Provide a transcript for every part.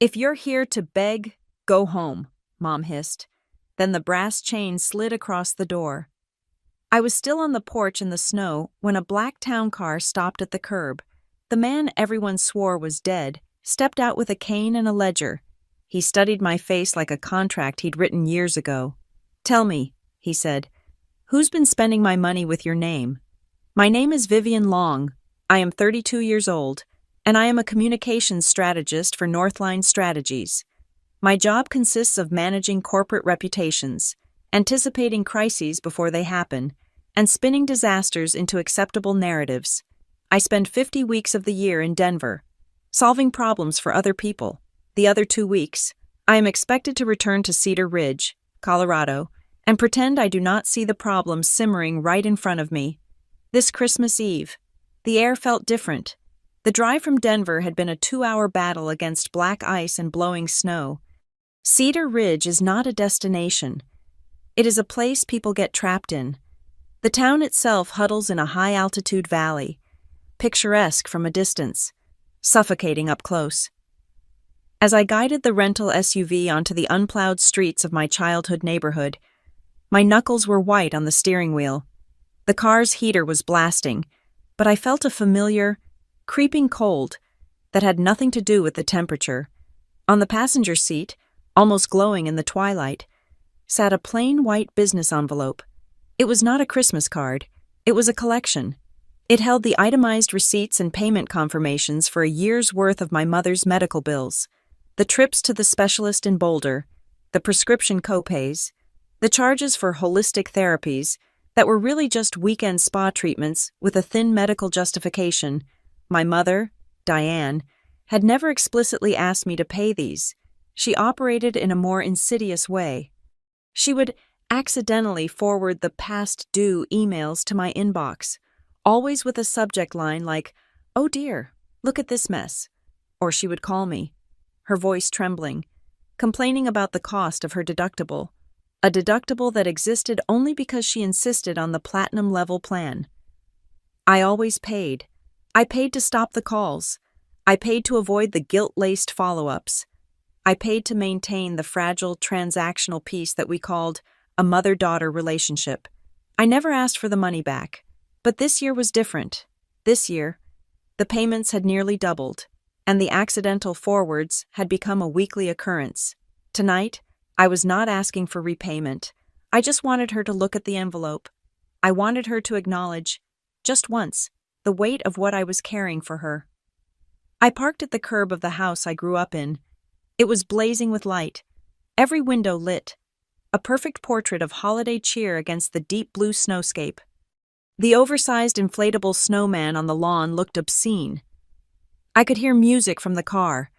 If you're here to beg, go home, Mom hissed. Then the brass chain slid across the door. I was still on the porch in the snow when a black town car stopped at the curb. The man everyone swore was dead stepped out with a cane and a ledger. He studied my face like a contract he'd written years ago. "Tell me," he said, "who's been spending my money with your name?" "My name is Vivian Long. I am 32 years old, and I am a communications strategist for Northline Strategies. My job consists of managing corporate reputations, anticipating crises before they happen, and spinning disasters into acceptable narratives. I spend 50 weeks of the year in Denver, solving problems for other people. The other 2 weeks, I am expected to return to Cedar Ridge, Colorado, and pretend I do not see the problem simmering right in front of me. This Christmas Eve, the air felt different. The drive from Denver had been a 2-hour battle against black ice and blowing snow. Cedar Ridge is not a destination. It is a place people get trapped in. The town itself huddles in a high-altitude valley, picturesque from a distance, suffocating up close. As I guided the rental SUV onto the unplowed streets of my childhood neighborhood, my knuckles were white on the steering wheel. The car's heater was blasting, but I felt a familiar, creeping cold that had nothing to do with the temperature. On the passenger seat, almost glowing in the twilight, sat a plain white business envelope. It was not a Christmas card. It was a collection. It held the itemized receipts and payment confirmations for a year's worth of my mother's medical bills, the trips to the specialist in Boulder, the prescription copays, the charges for holistic therapies that were really just weekend spa treatments with a thin medical justification. My mother, Diane, had never explicitly asked me to pay these. She operated in a more insidious way. She would accidentally forward the past due emails to my inbox, always with a subject line like, "Oh dear, look at this mess." Or she would call me, her voice trembling, complaining about the cost of her deductible, a deductible that existed only because she insisted on the platinum level plan. I always paid. I paid to stop the calls. I paid to avoid the guilt-laced follow-ups. I paid to maintain the fragile transactional piece that we called a mother-daughter relationship. I never asked for the money back. But this year was different. This year, the payments had nearly doubled, and the accidental forwards had become a weekly occurrence. Tonight, I was not asking for repayment. I just wanted her to look at the envelope. I wanted her to acknowledge, just once, the weight of what I was carrying for her. I parked at the curb of the house I grew up in. It was blazing with light, every window lit, a perfect portrait of holiday cheer against the deep blue snowscape. The oversized inflatable snowman on the lawn looked obscene. I could hear music from the car,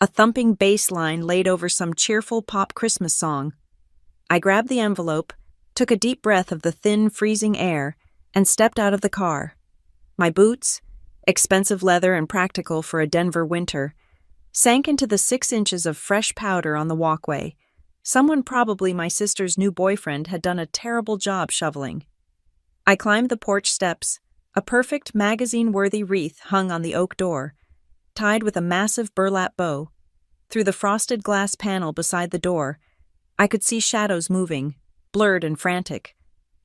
a thumping bass line laid over some cheerful pop Christmas song. I grabbed the envelope, took a deep breath of the thin, freezing air, and stepped out of the car. My boots, expensive leather and practical for a Denver winter, sank into the 6 inches of fresh powder on the walkway. Someone, probably my sister's new boyfriend, had done a terrible job shoveling. I climbed the porch steps. A perfect magazine-worthy wreath hung on the oak door, tied with a massive burlap bow. Through the frosted glass panel beside the door, I could see shadows moving, blurred and frantic.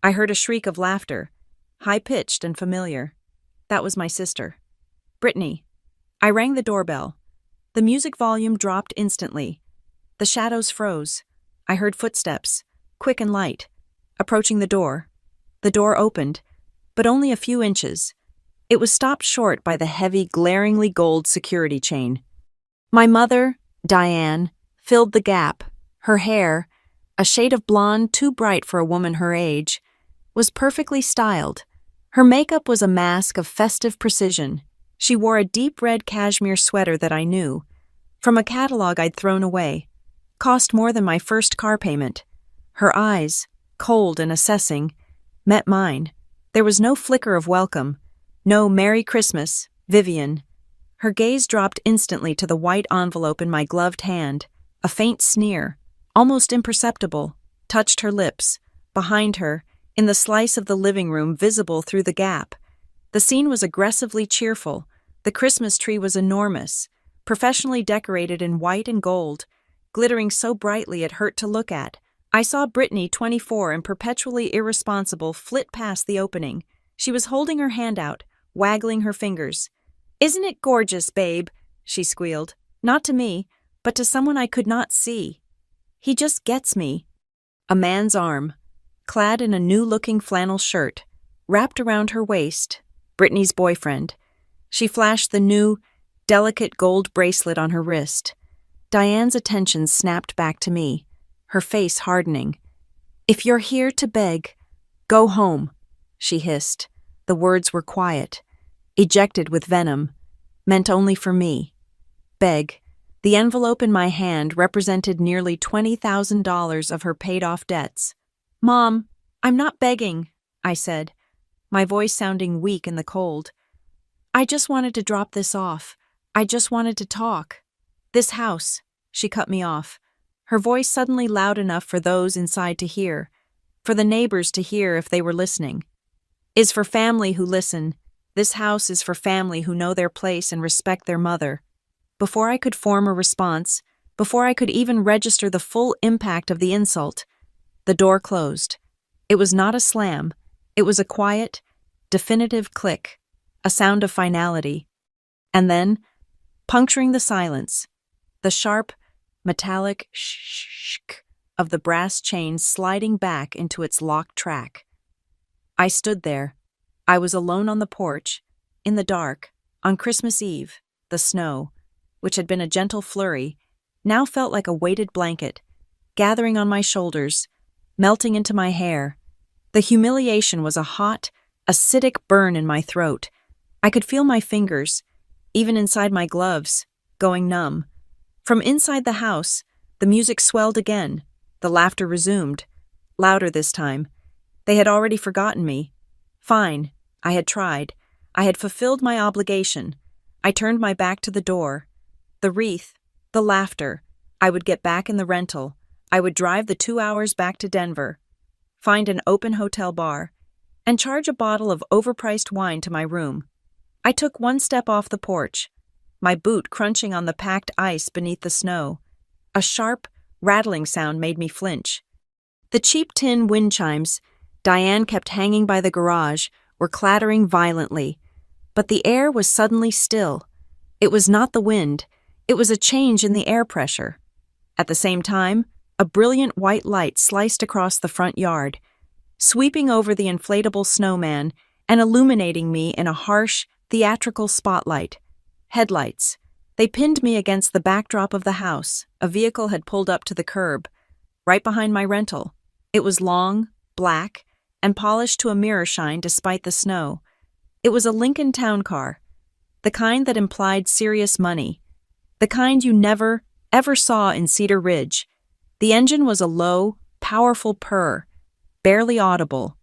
I heard a shriek of laughter, high-pitched and familiar. That was my sister. "Brittany." I rang the doorbell. The music volume dropped instantly. The shadows froze. I heard footsteps, quick and light, approaching the door. The door opened, but only a few inches. It was stopped short by the heavy, glaringly gold security chain. My mother, Diane, filled the gap. Her hair, a shade of blonde too bright for a woman her age, was perfectly styled. Her makeup was a mask of festive precision. She wore a deep red cashmere sweater that I knew, from a catalog I'd thrown away. Cost more than my first car payment. Her eyes, cold and assessing, met mine. There was no flicker of welcome, no "Merry Christmas, Vivian." Her gaze dropped instantly to the white envelope in my gloved hand. A faint sneer, almost imperceptible, touched her lips. Behind her, in the slice of the living room visible through the gap, the scene was aggressively cheerful. The Christmas tree was enormous, professionally decorated in white and gold, glittering so brightly it hurt to look at. I saw Brittany, 24 and perpetually irresponsible, flit past the opening. She was holding her hand out, waggling her fingers. "Isn't it gorgeous, babe?" she squealed. Not to me, but to someone I could not see. He just gets me. A man's arm, clad in a new-looking flannel shirt, wrapped around her waist, Brittany's boyfriend. She flashed the new, delicate gold bracelet on her wrist. Diane's attention snapped back to me, her face hardening. "If you're here to beg, go home," she hissed. The words were quiet, ejected with venom, meant only for me. Beg. The envelope in my hand represented nearly $20,000 of her paid-off debts. "Mom, I'm not begging," I said, my voice sounding weak in the cold. "I just wanted to drop this off. I just wanted to talk. This house," she cut me off, her voice suddenly loud enough for those inside to hear, for the neighbors to hear if they were listening, "is for family who listen. This house is for family who know their place and respect their mother." Before I could form a response, before I could even register the full impact of the insult, the door closed. It was not a slam. It was a quiet, definitive click, a sound of finality. And then, puncturing the silence, the sharp, metallic shh of the brass chain sliding back into its locked track. I stood there. I was alone on the porch, in the dark, on Christmas Eve. The snow, which had been a gentle flurry, now felt like a weighted blanket, gathering on my shoulders, melting into my hair. The humiliation was a hot, acidic burn in my throat. I could feel my fingers, even inside my gloves, going numb. From inside the house, the music swelled again. The laughter resumed, louder this time. They had already forgotten me. Fine, I had tried. I had fulfilled my obligation. I turned my back to the door. The wreath, the laughter. I would get back in the rental. I would drive the 2 hours back to Denver, find an open hotel bar, and charge a bottle of overpriced wine to my room. I took one step off the porch, my boot crunching on the packed ice beneath the snow. A sharp, rattling sound made me flinch. The cheap tin wind chimes Diane kept hanging by the garage were clattering violently, but the air was suddenly still. It was not the wind. It was a change in the air pressure. At the same time, a brilliant white light sliced across the front yard, sweeping over the inflatable snowman and illuminating me in a harsh, theatrical spotlight. Headlights. They pinned me against the backdrop of the house. A vehicle had pulled up to the curb, right behind my rental. It was long, black, and polished to a mirror shine despite the snow. It was a Lincoln town car, the kind that implied serious money, the kind you never, ever saw in Cedar Ridge. The engine was a low, powerful purr, barely audible.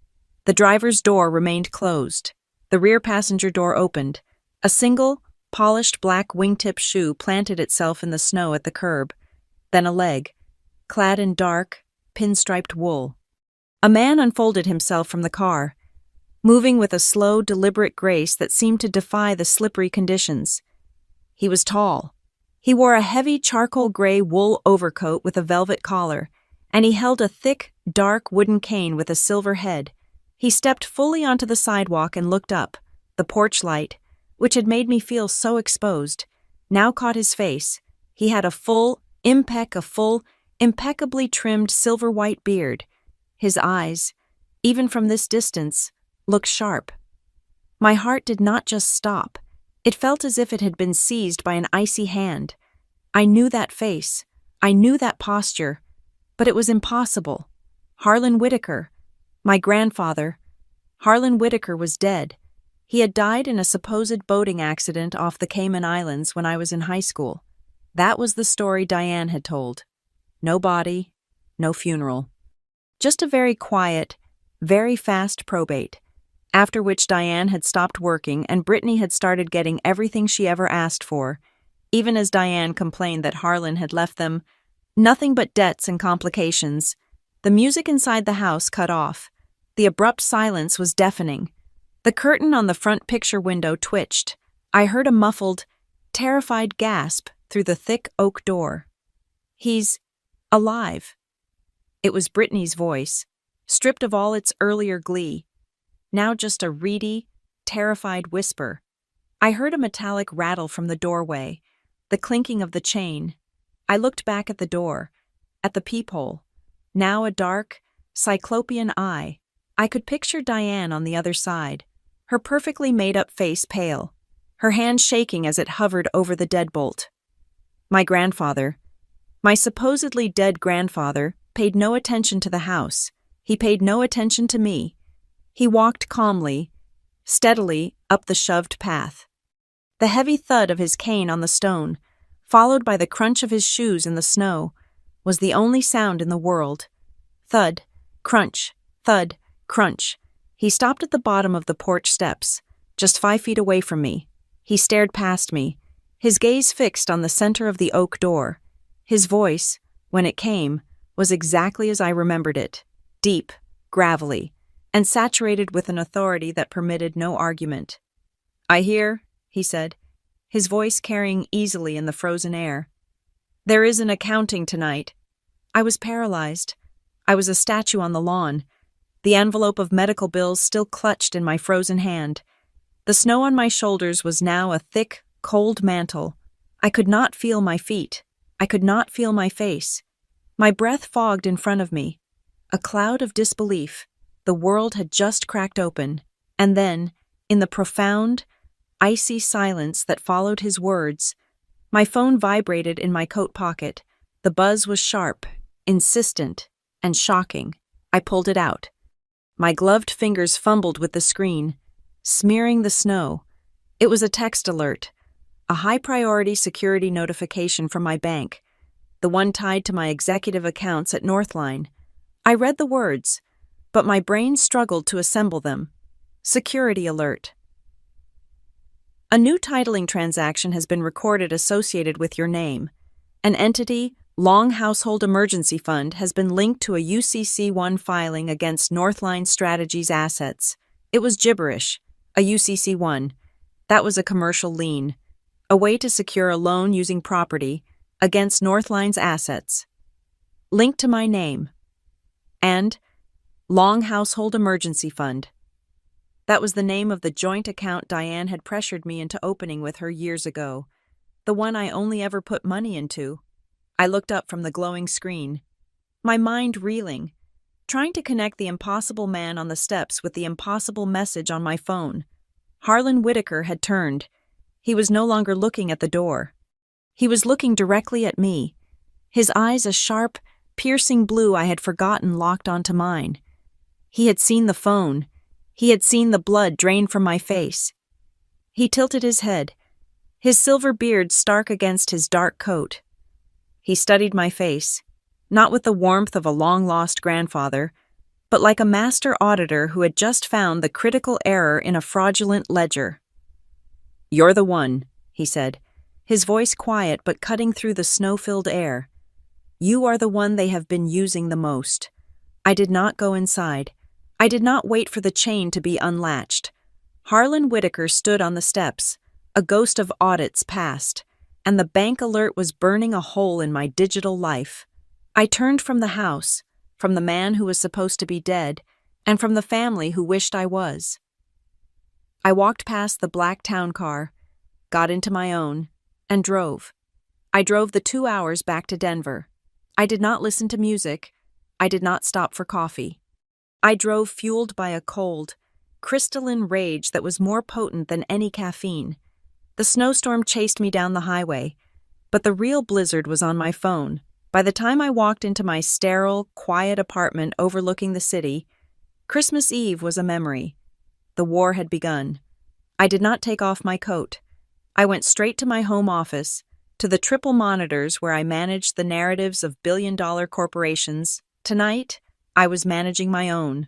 The driver's door remained closed. The rear passenger door opened. A single, polished black wingtip shoe planted itself in the snow at the curb. Then a leg, clad in dark, pinstriped wool. A man unfolded himself from the car, moving with a slow, deliberate grace that seemed to defy the slippery conditions. He was tall. He wore a heavy charcoal gray wool overcoat with a velvet collar, and he held a thick, dark wooden cane with a silver head. He stepped fully onto the sidewalk and looked up. The porch light, which had made me feel so exposed, now caught his face. He had a full, impeccably trimmed silver-white beard. His eyes, even from this distance, looked sharp. My heart did not just stop. It felt as if it had been seized by an icy hand. I knew that face. I knew that posture. But it was impossible. Harlan Whitaker, my grandfather. Harlan Whitaker was dead. He had died in a supposed boating accident off the Cayman Islands when I was in high school. That was the story Diane had told. No body, no funeral. Just a very quiet, very fast probate, after which Diane had stopped working and Brittany had started getting everything she ever asked for, even as Diane complained that Harlan had left them nothing but debts and complications. The music inside the house cut off. The abrupt silence was deafening. The curtain on the front picture window twitched. I heard a muffled, terrified gasp through the thick oak door. "He's alive." It was Brittany's voice, stripped of all its earlier glee, now just a reedy, terrified whisper. I heard a metallic rattle from the doorway, the clinking of the chain. I looked back at the door, at the peephole, now a dark, cyclopean eye. I could picture Diane on the other side, her perfectly made-up face pale, her hand shaking as it hovered over the deadbolt. My grandfather, my supposedly dead grandfather, paid no attention to the house. He paid no attention to me. He walked calmly, steadily up the shoved path. The heavy thud of his cane on the stone, followed by the crunch of his shoes in the snow, was the only sound in the world. Thud, crunch, thud, crunch. He stopped at the bottom of the porch steps, just 5 feet away from me. He stared past me, his gaze fixed on the center of the oak door. His voice, when it came, was exactly as I remembered it, deep, gravelly, and saturated with an authority that permitted no argument. "I hear," he said, his voice carrying easily in the frozen air. "There is an accounting tonight." I was paralyzed. I was a statue on the lawn, the envelope of medical bills still clutched in my frozen hand. The snow on my shoulders was now a thick, cold mantle. I could not feel my feet. I could not feel my face. My breath fogged in front of me. A cloud of disbelief. The world had just cracked open, and then, in the profound, icy silence that followed his words, my phone vibrated in my coat pocket. The buzz was sharp, insistent, and shocking. I pulled it out. My gloved fingers fumbled with the screen, smearing the snow. It was a text alert, a high-priority security notification from my bank, the one tied to my executive accounts at Northline. I read the words, but my brain struggled to assemble them. Security alert. A new titling transaction has been recorded associated with your name. An entity, Long Household Emergency Fund, has been linked to a UCC-1 filing against Northline Strategies assets. It was gibberish. A UCC-1. That was a commercial lien. A way to secure a loan using property against Northline's assets. Linked to my name. And Long Household Emergency Fund. That was the name of the joint account Diane had pressured me into opening with her years ago, the one I only ever put money into. I looked up from the glowing screen, my mind reeling, trying to connect the impossible man on the steps with the impossible message on my phone. Harlan Whitaker had turned. He was no longer looking at the door. He was looking directly at me, his eyes a sharp, piercing blue I had forgotten locked onto mine. He had seen the phone. He had seen the blood drain from my face. He tilted his head, his silver beard stark against his dark coat. He studied my face, not with the warmth of a long-lost grandfather, but like a master auditor who had just found the critical error in a fraudulent ledger. "You're the one," he said, his voice quiet but cutting through the snow-filled air. "You are the one they have been using the most." I did not go inside. I did not wait for the chain to be unlatched. Harlan Whitaker stood on the steps, a ghost of audits past, and the bank alert was burning a hole in my digital life. I turned from the house, from the man who was supposed to be dead, and from the family who wished I was. I walked past the black town car, got into my own, and drove. I drove the 2 hours back to Denver. I did not listen to music. I did not stop for coffee. I drove fueled by a cold, crystalline rage that was more potent than any caffeine. The snowstorm chased me down the highway, but the real blizzard was on my phone. By the time I walked into my sterile, quiet apartment overlooking the city, Christmas Eve was a memory. The war had begun. I did not take off my coat. I went straight to my home office, to the triple monitors where I managed the narratives of billion-dollar corporations. Tonight, I was managing my own.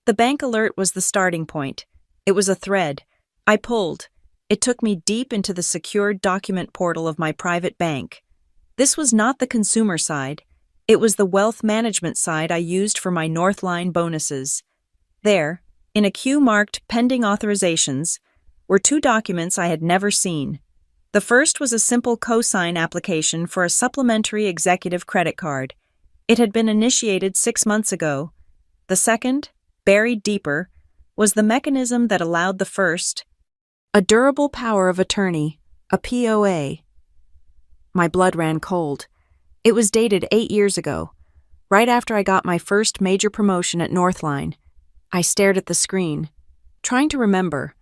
The bank alert was the starting point. It was a thread. I pulled. It took me deep into the secured document portal of my private bank. This was not the consumer side. It was the wealth management side I used for my Northline bonuses. There, in a queue marked pending authorizations, were 2 documents I had never seen. The first was a simple cosign application for a supplementary executive credit card. It had been initiated 6 months ago. The second, buried deeper, was the mechanism that allowed the first, a durable power of attorney, a POA. My blood ran cold. It was dated 8 years ago, right after I got my first major promotion at Northline. I stared at the screen, trying to remember.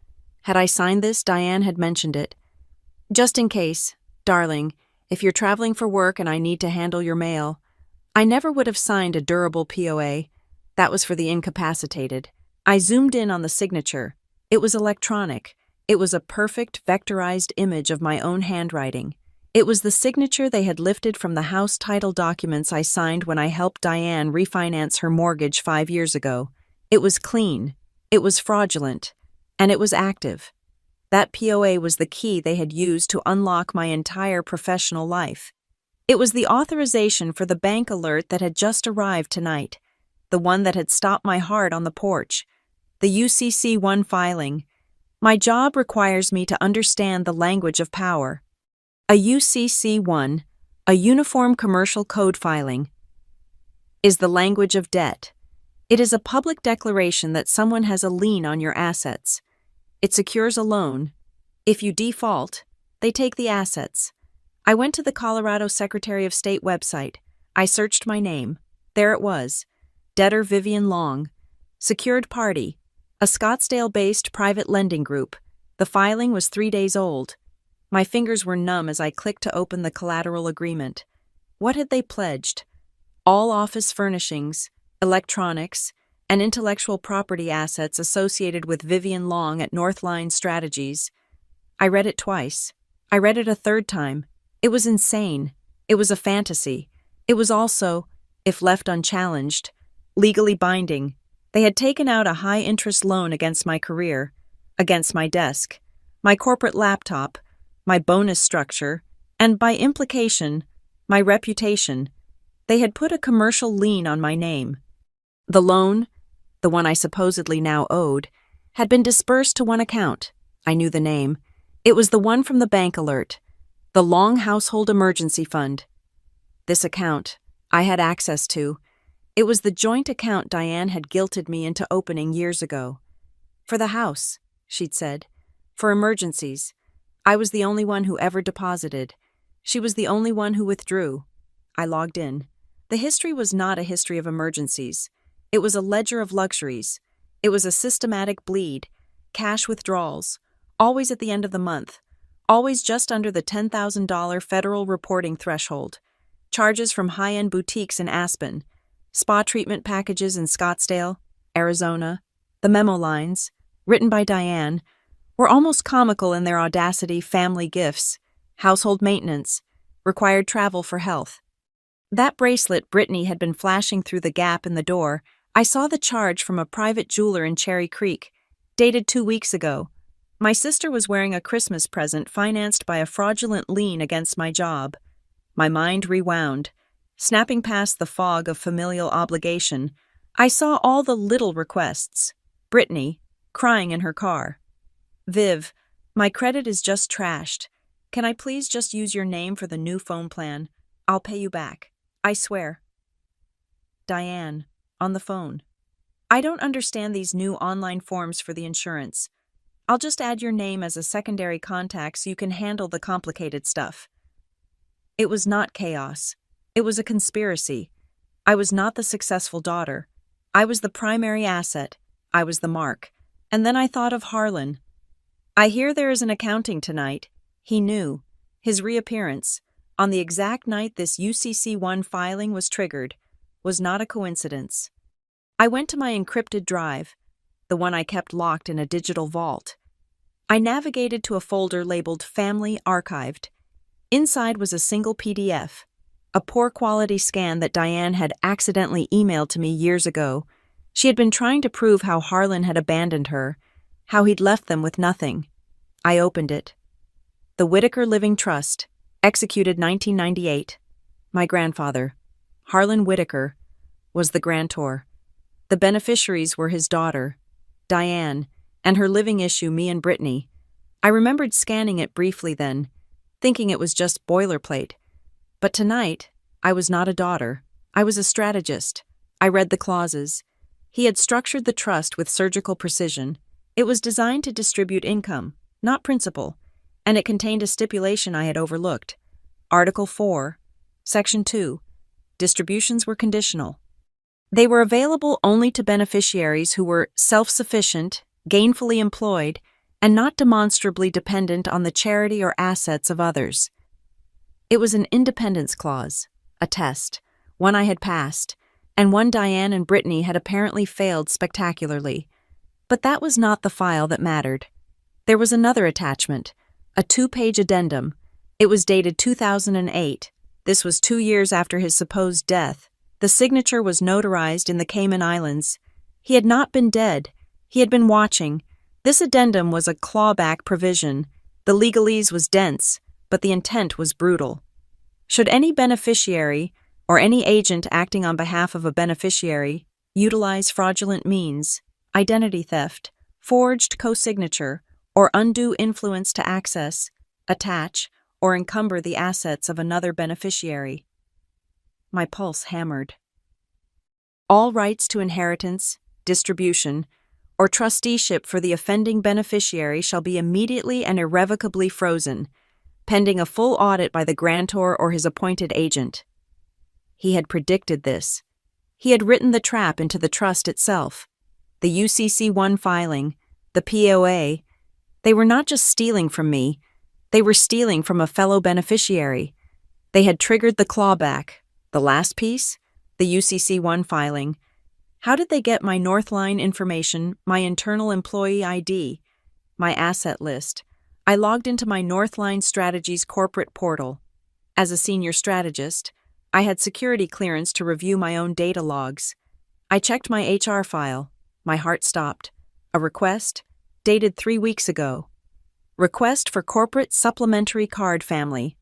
Had I signed this? Diane had mentioned it. Just in case, darling, if you're traveling for work and I need to handle your mail. I never would have signed a durable POA. That was for the incapacitated. I zoomed in on the signature. It was electronic. It was a perfect vectorized image of my own handwriting. It was the signature they had lifted from the house title documents I signed when I helped Diane refinance her mortgage 5 years ago. It was clean. It was fraudulent. And it was active. That POA was the key they had used to unlock my entire professional life. It was the authorization for the bank alert that had just arrived tonight, the one that had stopped my heart on the porch, the UCC-1 filing. My job requires me to understand the language of power. A UCC-1, a Uniform Commercial Code filing, is the language of debt. It is a public declaration that someone has a lien on your assets. It secures a loan. If you default, they take the assets. I went to the Colorado Secretary of State website. I searched my name. There it was. Debtor Vivian Long. Secured party. A Scottsdale-based private lending group. The filing was 3 days old. My fingers were numb as I clicked to open the collateral agreement. What had they pledged? All office furnishings, electronics, and intellectual property assets associated with Vivian Long at Northline Strategies. I read it twice. I read it a third time. It was insane. It was a fantasy. It was also, if left unchallenged, legally binding. They had taken out a high-interest loan against my career, against my desk, my corporate laptop, my bonus structure, and by implication, my reputation. They had put a commercial lien on my name. The loan, the one I supposedly now owed, had been dispersed to one account. I knew the name. It was the one from the bank alert, the Long Household Emergency Fund. This account, I had access to. It was the joint account Diane had guilted me into opening years ago. For the house, she'd said. For emergencies. I was the only one who ever deposited. She was the only one who withdrew. I logged in. The history was not a history of emergencies. It was a ledger of luxuries. It was a systematic bleed, cash withdrawals, always at the end of the month, always just under the $10,000 federal reporting threshold, charges from high-end boutiques in Aspen, spa treatment packages in Scottsdale, Arizona. The memo lines, written by Diane, were almost comical in their audacity. Family gifts, household maintenance, required travel for health. That bracelet Brittany had been flashing through the gap in the door. I saw the charge from a private jeweler in Cherry Creek, dated 2 weeks ago. My sister was wearing a Christmas present financed by a fraudulent lien against my job. My mind rewound. Snapping past the fog of familial obligation, I saw all the little requests. Brittany, crying in her car. Viv, my credit is just trashed. Can I please just use your name for the new phone plan? I'll pay you back. I swear. Diane, on the phone. I don't understand these new online forms for the insurance. I'll just add your name as a secondary contact so you can handle the complicated stuff. It was not chaos. It was a conspiracy. I was not the successful daughter. I was the primary asset. I was the mark. And then I thought of Harlan. I hear there is an accounting tonight. He knew. His reappearance, on the exact night this UCC-1 filing was triggered, was not a coincidence. I went to my encrypted drive, the one I kept locked in a digital vault. I navigated to a folder labeled Family Archived. Inside was a single PDF, a poor quality scan that Diane had accidentally emailed to me years ago. She had been trying to prove how Harlan had abandoned her, how he'd left them with nothing. I opened it. The Whitaker Living Trust, executed 1998. My grandfather, Harlan Whitaker, was the grantor. The beneficiaries were his daughter, Diane, and her living issue, me and Brittany. I remembered scanning it briefly then. thinking it was just boilerplate. But tonight, I was not a daughter. I was a strategist. I read the clauses. He had structured the trust with surgical precision. It was designed to distribute income, not principal, and it contained a stipulation I had overlooked. Article 4, Section 2. Distributions were conditional. They were available only to beneficiaries who were self-sufficient, gainfully employed, and not demonstrably dependent on the charity or assets of others. It was an independence clause, a test, one I had passed, and one Diane and Brittany had apparently failed spectacularly. But that was not the file that mattered. There was another attachment, a 2-page addendum. It was dated 2008. This was 2 years after his supposed death. The signature was notarized in the Cayman Islands. He had not been dead. He had been watching. This addendum was a clawback provision. The legalese was dense, but the intent was brutal. Should any beneficiary, or any agent acting on behalf of a beneficiary, utilize fraudulent means, identity theft, forged co-signature, or undue influence to access, attach, or encumber the assets of another beneficiary. My pulse hammered. All rights to inheritance, distribution, or trusteeship for the offending beneficiary shall be immediately and irrevocably frozen, pending a full audit by the grantor or his appointed agent. He had predicted this. He had written the trap into the trust itself. The UCC-1 filing, the POA, they were not just stealing from me, they were stealing from a fellow beneficiary. They had triggered the clawback. The last piece, the UCC-1 filing. How did they get my Northline information, my internal employee ID, my asset list? I logged into my Northline Strategies corporate portal. As a senior strategist, I had security clearance to review my own data logs. I checked my HR file. My heart stopped. A request, dated 3 weeks ago. Request for corporate supplementary card family.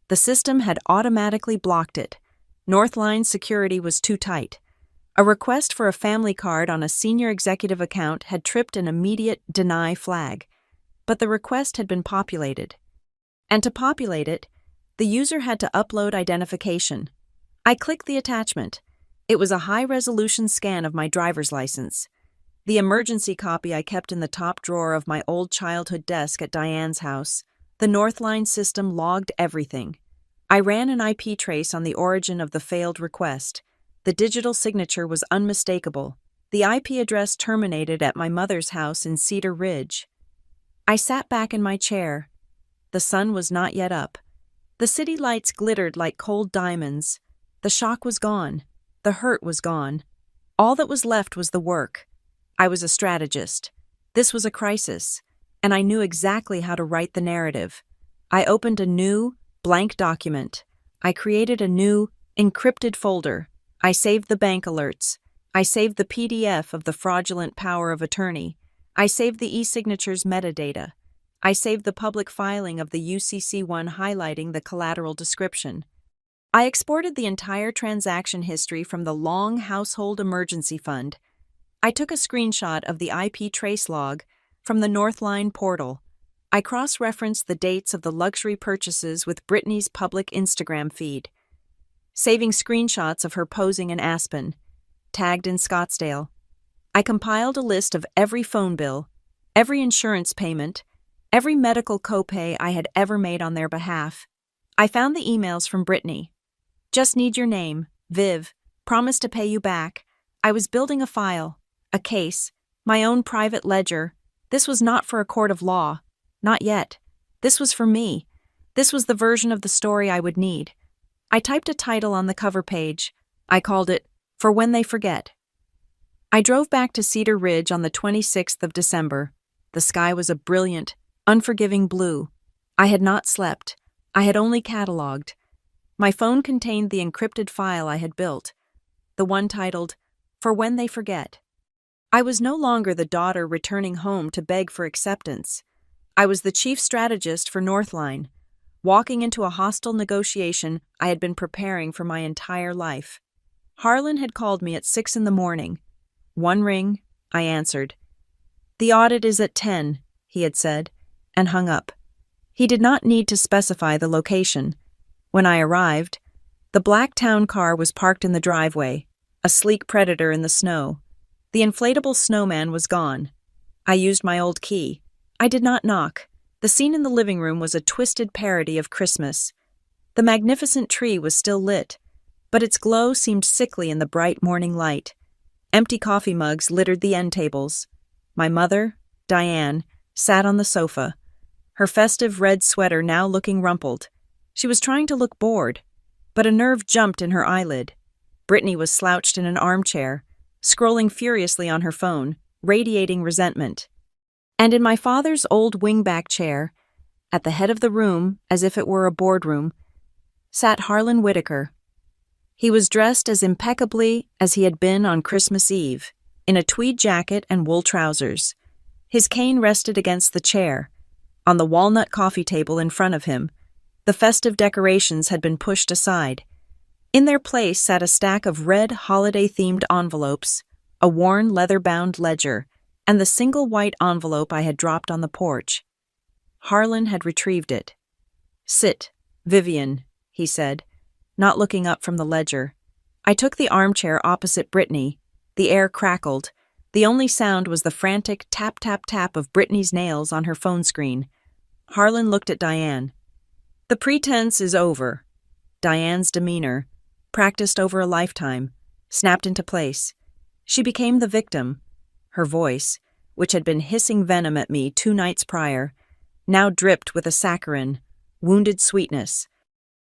The system had automatically blocked it. Northline's security was too tight. A request for a family card on a senior executive account had tripped an immediate deny flag, but the request had been populated. And to populate it, the user had to upload identification. I clicked the attachment. It was a high-resolution scan of my driver's license. The emergency copy I kept in the top drawer of my old childhood desk at Diane's house. The Northline system logged everything. I ran an IP trace on the origin of the failed request. The digital signature was unmistakable. The IP address terminated at my mother's house in Cedar Ridge. I sat back in my chair. The sun was not yet up. The city lights glittered like cold diamonds. The shock was gone. The hurt was gone. All that was left was the work. I was a strategist. This was a crisis, and I knew exactly how to write the narrative. I opened a new, blank document. I created a new, encrypted folder. I saved the bank alerts. I saved the PDF of the fraudulent power of attorney. I saved the e-signature's metadata. I saved the public filing of the UCC-1 highlighting the collateral description. I exported the entire transaction history from the long household emergency fund. I took a screenshot of the IP trace log from the Northline portal. I cross-referenced the dates of the luxury purchases with Brittany's public Instagram feed, saving screenshots of her posing in Aspen, tagged in Scottsdale. I compiled a list of every phone bill, every insurance payment, every medical copay I had ever made on their behalf. I found the emails from Brittany. Just need your name, Viv, promise to pay you back. I was building a file, a case, my own private ledger. This was not for a court of law. Not yet. This was for me. This was the version of the story I would need. I typed a title on the cover page. I called it, For When They Forget. I drove back to Cedar Ridge on the 26th of December. The sky was a brilliant, unforgiving blue. I had not slept. I had only cataloged. My phone contained the encrypted file I had built, the one titled, For When They Forget. I was no longer the daughter returning home to beg for acceptance. I was the chief strategist for Northline, walking into a hostile negotiation I had been preparing for my entire life. Harlan had called me at 6 a.m. One ring, I answered. The audit is at 10, he had said, and hung up. He did not need to specify the location. When I arrived, the black town car was parked in the driveway, a sleek predator in the snow. The inflatable snowman was gone. I used my old key. I did not knock. The scene in the living room was a twisted parody of Christmas. The magnificent tree was still lit, but its glow seemed sickly in the bright morning light. Empty coffee mugs littered the end tables. My mother, Diane, sat on the sofa, her festive red sweater now looking rumpled. She was trying to look bored, but a nerve jumped in her eyelid. Brittany was slouched in an armchair, scrolling furiously on her phone, radiating resentment. And in my father's old wingback chair, at the head of the room, as if it were a boardroom, sat Harlan Whitaker. He was dressed as impeccably as he had been on Christmas Eve, in a tweed jacket and wool trousers. His cane rested against the chair. On the walnut coffee table in front of him, the festive decorations had been pushed aside. In their place sat a stack of red holiday-themed envelopes, a worn leather-bound ledger, and the single white envelope I had dropped on the porch. Harlan had retrieved it. "Sit, Vivian," he said, not looking up from the ledger. I took the armchair opposite Brittany. The air crackled. The only sound was the frantic tap-tap-tap of Brittany's nails on her phone screen. Harlan looked at Diane. "The pretense is over." Diane's demeanor, practiced over a lifetime, snapped into place. She became the victim. Her voice, which had been hissing venom at me 2 nights prior, now dripped with a saccharine, wounded sweetness.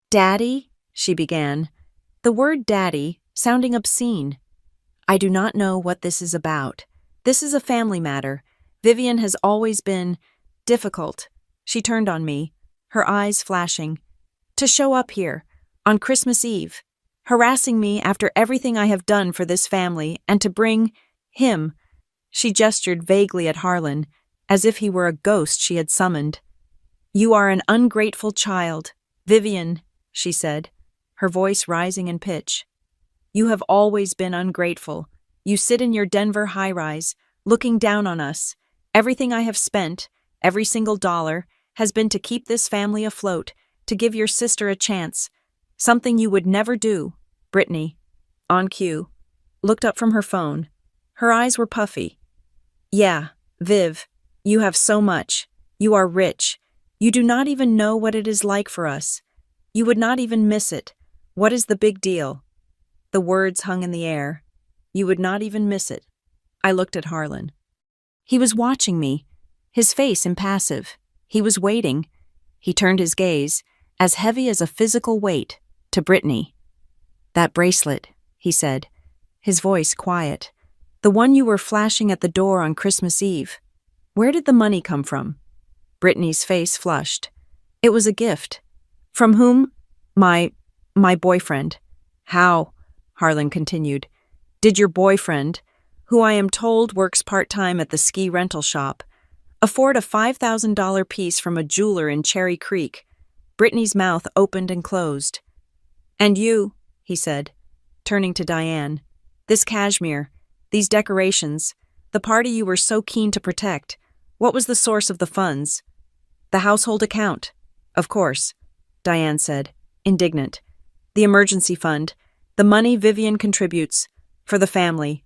"Daddy," she began, the word daddy sounding obscene. "I do not know what this is about. This is a family matter. Vivian has always been difficult." She turned on me, her eyes flashing. "To show up here, on Christmas Eve, harassing me after everything I have done for this family, and to bring him." She gestured vaguely at Harlan, as if he were a ghost she had summoned. "You are an ungrateful child, Vivian," she said, her voice rising in pitch. "You have always been ungrateful. You sit in your Denver high-rise, looking down on us. Everything I have spent, every single dollar, has been to keep this family afloat, to give your sister a chance. Something you would never do." Brittany, on cue, looked up from her phone. Her eyes were puffy. "Yeah, Viv, you have so much. You are rich. You do not even know what it is like for us. You would not even miss it. What is the big deal?" The words hung in the air. "You would not even miss it." I looked at Harlan. He was watching me, his face impassive. He was waiting. He turned his gaze, as heavy as a physical weight, to Brittany. "That bracelet," he said, his voice quiet. "The one you were flashing at the door on Christmas Eve. Where did the money come from?" Brittany's face flushed. "It was a gift." "From whom?" My boyfriend." "How?" Harlan continued. "Did your boyfriend, who I am told works part-time at the ski rental shop, afford a $5,000 piece from a jeweler in Cherry Creek?" Brittany's mouth opened and closed. "And you," he said, turning to Diane, "this cashmere, these decorations, the party you were so keen to protect, what was the source of the funds?" "The household account." "Of course," Diane said, indignant. "The emergency fund, the money Vivian contributes, for the family."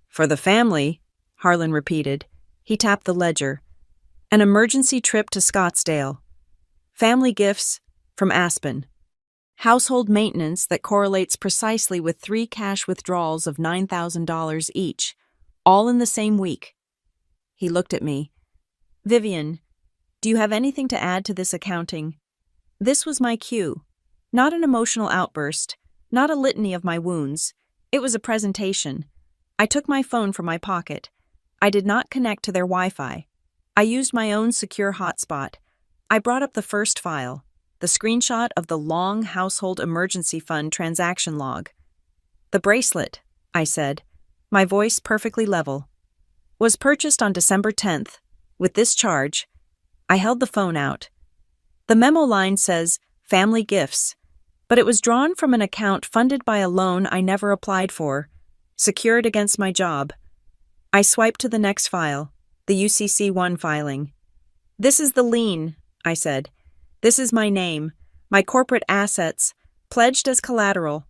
"For the family?" Harlan repeated. He tapped the ledger. "An emergency trip to Scottsdale. Family gifts from Aspen. Household maintenance that correlates precisely with 3 cash withdrawals of $9,000 each, all in the same week." He looked at me. "Vivian, do you have anything to add to this accounting?" This was my cue. Not an emotional outburst, not a litany of my wounds. It was a presentation. I took my phone from my pocket. I did not connect to their Wi-Fi. I used my own secure hotspot. I brought up the first file, the screenshot of the long household emergency fund transaction log. "The bracelet," I said, my voice perfectly level, "was purchased on December 10th, with this charge." I held the phone out. The memo line says, "Family gifts," but it was drawn from an account funded by a loan I never applied for, secured against my job. I swiped to the next file, the UCC-1 filing. "This is the lien," I said. This is my name, my corporate assets, pledged as collateral.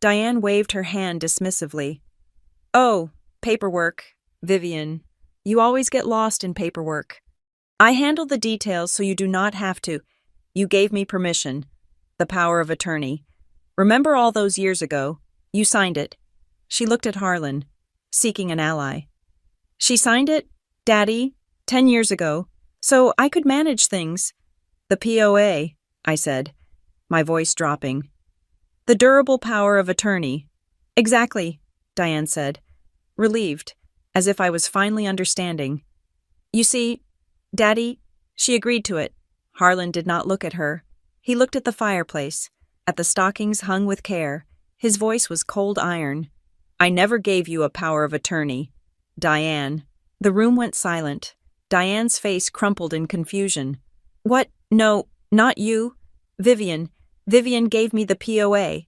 Diane waved her hand dismissively. Oh, paperwork, Vivian. You always get lost in paperwork. I handle the details so you do not have to. You gave me permission. The power of attorney. Remember all those years ago? You signed it. She looked at Harlan, seeking an ally. She signed it, Daddy, 10 years ago, so I could manage things. The POA, I said, my voice dropping. The durable power of attorney. Exactly, Diane said, relieved, as if I was finally understanding. You see, Daddy, she agreed to it. Harlan did not look at her. He looked at the fireplace, at the stockings hung with care. His voice was cold iron. I never gave you a power of attorney. Diane. The room went silent. Diane's face crumpled in confusion. What? No, not you. Vivian. Vivian gave me the POA.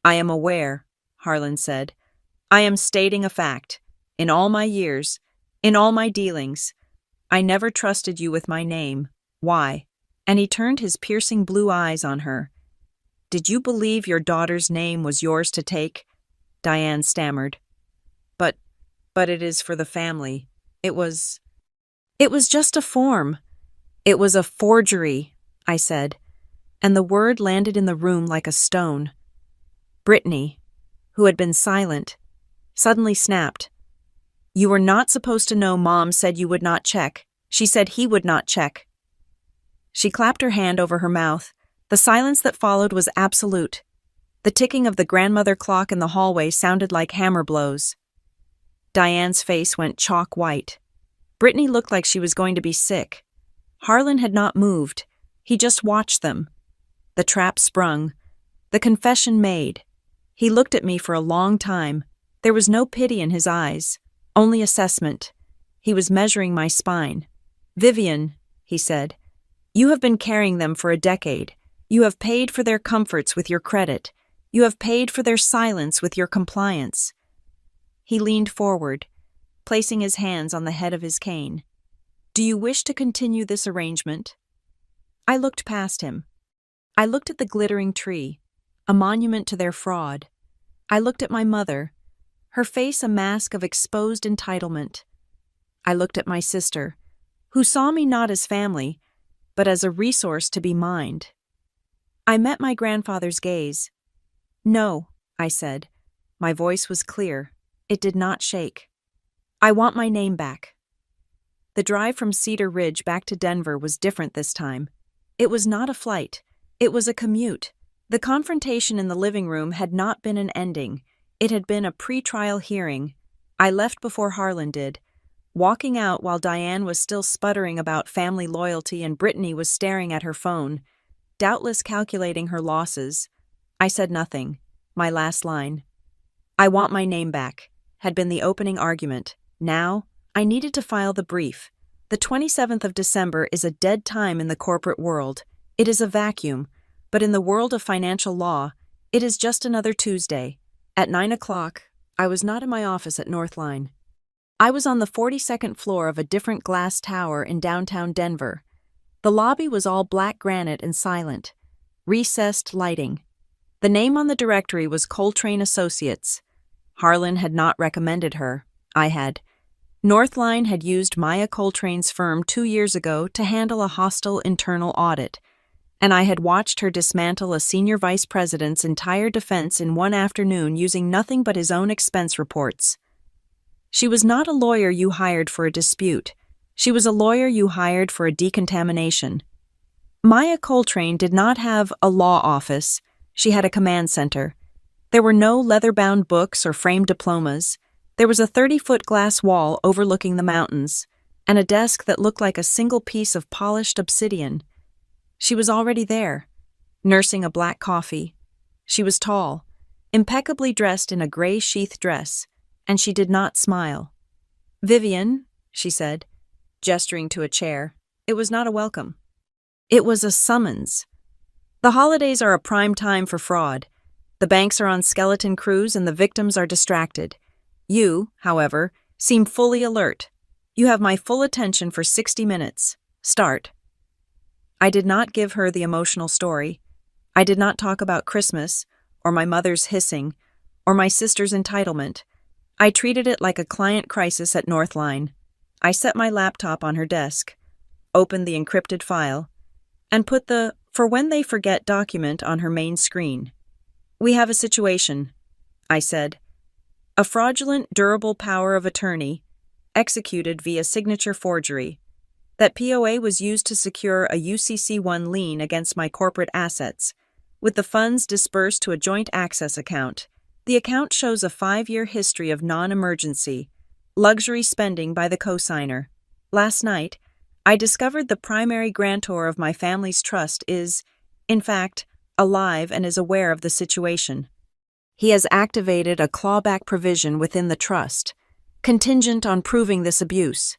I am aware, Harlan said. I am stating a fact. In all my years, in all my dealings, I never trusted you with my name. Why? And he turned his piercing blue eyes on her. Did you believe your daughter's name was yours to take? Diane stammered. But it is for the family. It was just a form. It was a forgery, I said, and the word landed in the room like a stone. Brittany, who had been silent, suddenly snapped. You were not supposed to know Mom said you would not check. She said he would not check. She clapped her hand over her mouth. The silence that followed was absolute. The ticking of the grandmother clock in the hallway sounded like hammer blows. Diane's face went chalk white. Brittany looked like she was going to be sick. Harlan had not moved. He just watched them. The trap sprung. The confession made. He looked at me for a long time. There was no pity in his eyes, only assessment. He was measuring my spine. Vivian, he said, you have been carrying them for a decade. You have paid for their comforts with your credit. You have paid for their silence with your compliance. He leaned forward, placing his hands on the head of his cane. Do you wish to continue this arrangement? I looked past him. I looked at the glittering tree, a monument to their fraud. I looked at my mother, her face a mask of exposed entitlement. I looked at my sister, who saw me not as family, but as a resource to be mined. I met my grandfather's gaze. No, I said. My voice was clear. It did not shake. I want my name back. The drive from Cedar Ridge back to Denver was different this time. It was not a flight. It was a commute. The confrontation in the living room had not been an ending. It had been a pre-trial hearing. I left before Harlan did, walking out while Diane was still sputtering about family loyalty and Brittany was staring at her phone, doubtless calculating her losses. I said nothing. My last line. I want my name back, had been the opening argument. Now, I needed to file the brief. The 27th of December is a dead time in the corporate world. It is a vacuum, but in the world of financial law, it is just another Tuesday. At 9 o'clock, I was not in my office at Northline. I was on the 42nd floor of a different glass tower in downtown Denver. The lobby was all black granite and silent. Recessed lighting. The name on the directory was Coltrane Associates. Harlan had not recommended her. I had. Northline had used Maya Coltrane's firm 2 years ago to handle a hostile internal audit, and I had watched her dismantle a senior vice president's entire defense in one afternoon using nothing but his own expense reports. She was not a lawyer you hired for a dispute. She was a lawyer you hired for a decontamination. Maya Coltrane did not have a law office. She had a command center. There were no leather-bound books or framed diplomas. There was a 30-foot glass wall overlooking the mountains, and a desk that looked like a single piece of polished obsidian. She was already there, nursing a black coffee. She was tall, impeccably dressed in a gray sheath dress, and she did not smile. Vivian, she said, gesturing to a chair. It was not a welcome. It was a summons. The holidays are a prime time for fraud. The banks are on skeleton crews and the victims are distracted. You, however, seem fully alert. You have my full attention for 60 minutes. Start. I did not give her the emotional story. I did not talk about Christmas, or my mother's hissing, or my sister's entitlement. I treated it like a client crisis at Northline. I set my laptop on her desk, opened the encrypted file, and put the "for when they forget" document on her main screen. "We have a situation," I said. "A fraudulent durable power of attorney, executed via signature forgery. That POA was used to secure a UCC-1 lien against my corporate assets, with the funds dispersed to a joint access account. The account shows a 5-year history of non-emergency, luxury spending by the cosigner. Last night, I discovered the primary grantor of my family's trust is, in fact, alive and is aware of the situation. He has activated a clawback provision within the trust, contingent on proving this abuse."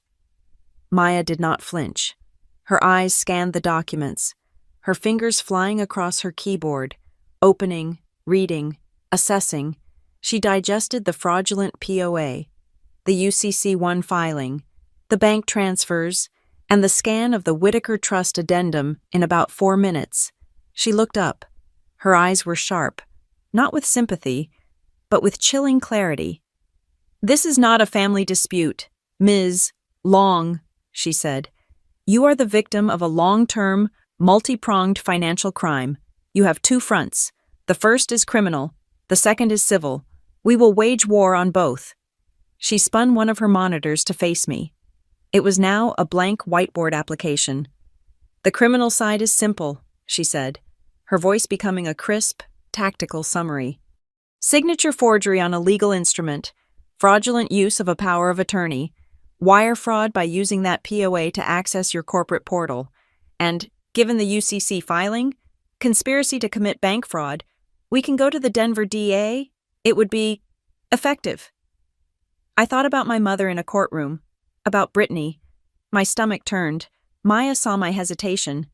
Maya did not flinch. Her eyes scanned the documents, her fingers flying across her keyboard, opening, reading, assessing. She digested the fraudulent POA, the UCC-1 filing, the bank transfers, and the scan of the Whitaker Trust addendum in about 4 minutes. She looked up. Her eyes were sharp, not with sympathy, but with chilling clarity. "This is not a family dispute, Ms. Long," she said. "You are the victim of a long-term, multi-pronged financial crime. You have 2 fronts. The first is criminal, the second is civil. We will wage war on both." She spun one of her monitors to face me. It was now a blank whiteboard application. "The criminal side is simple," she said, her voice becoming a crisp, tactical summary. "Signature forgery on a legal instrument, fraudulent use of a power of attorney, wire fraud by using that POA to access your corporate portal, and, given the UCC filing, conspiracy to commit bank fraud. We can go to the Denver DA. It would be effective." I thought about my mother in a courtroom, about Brittany. My stomach turned. Maya saw my hesitation.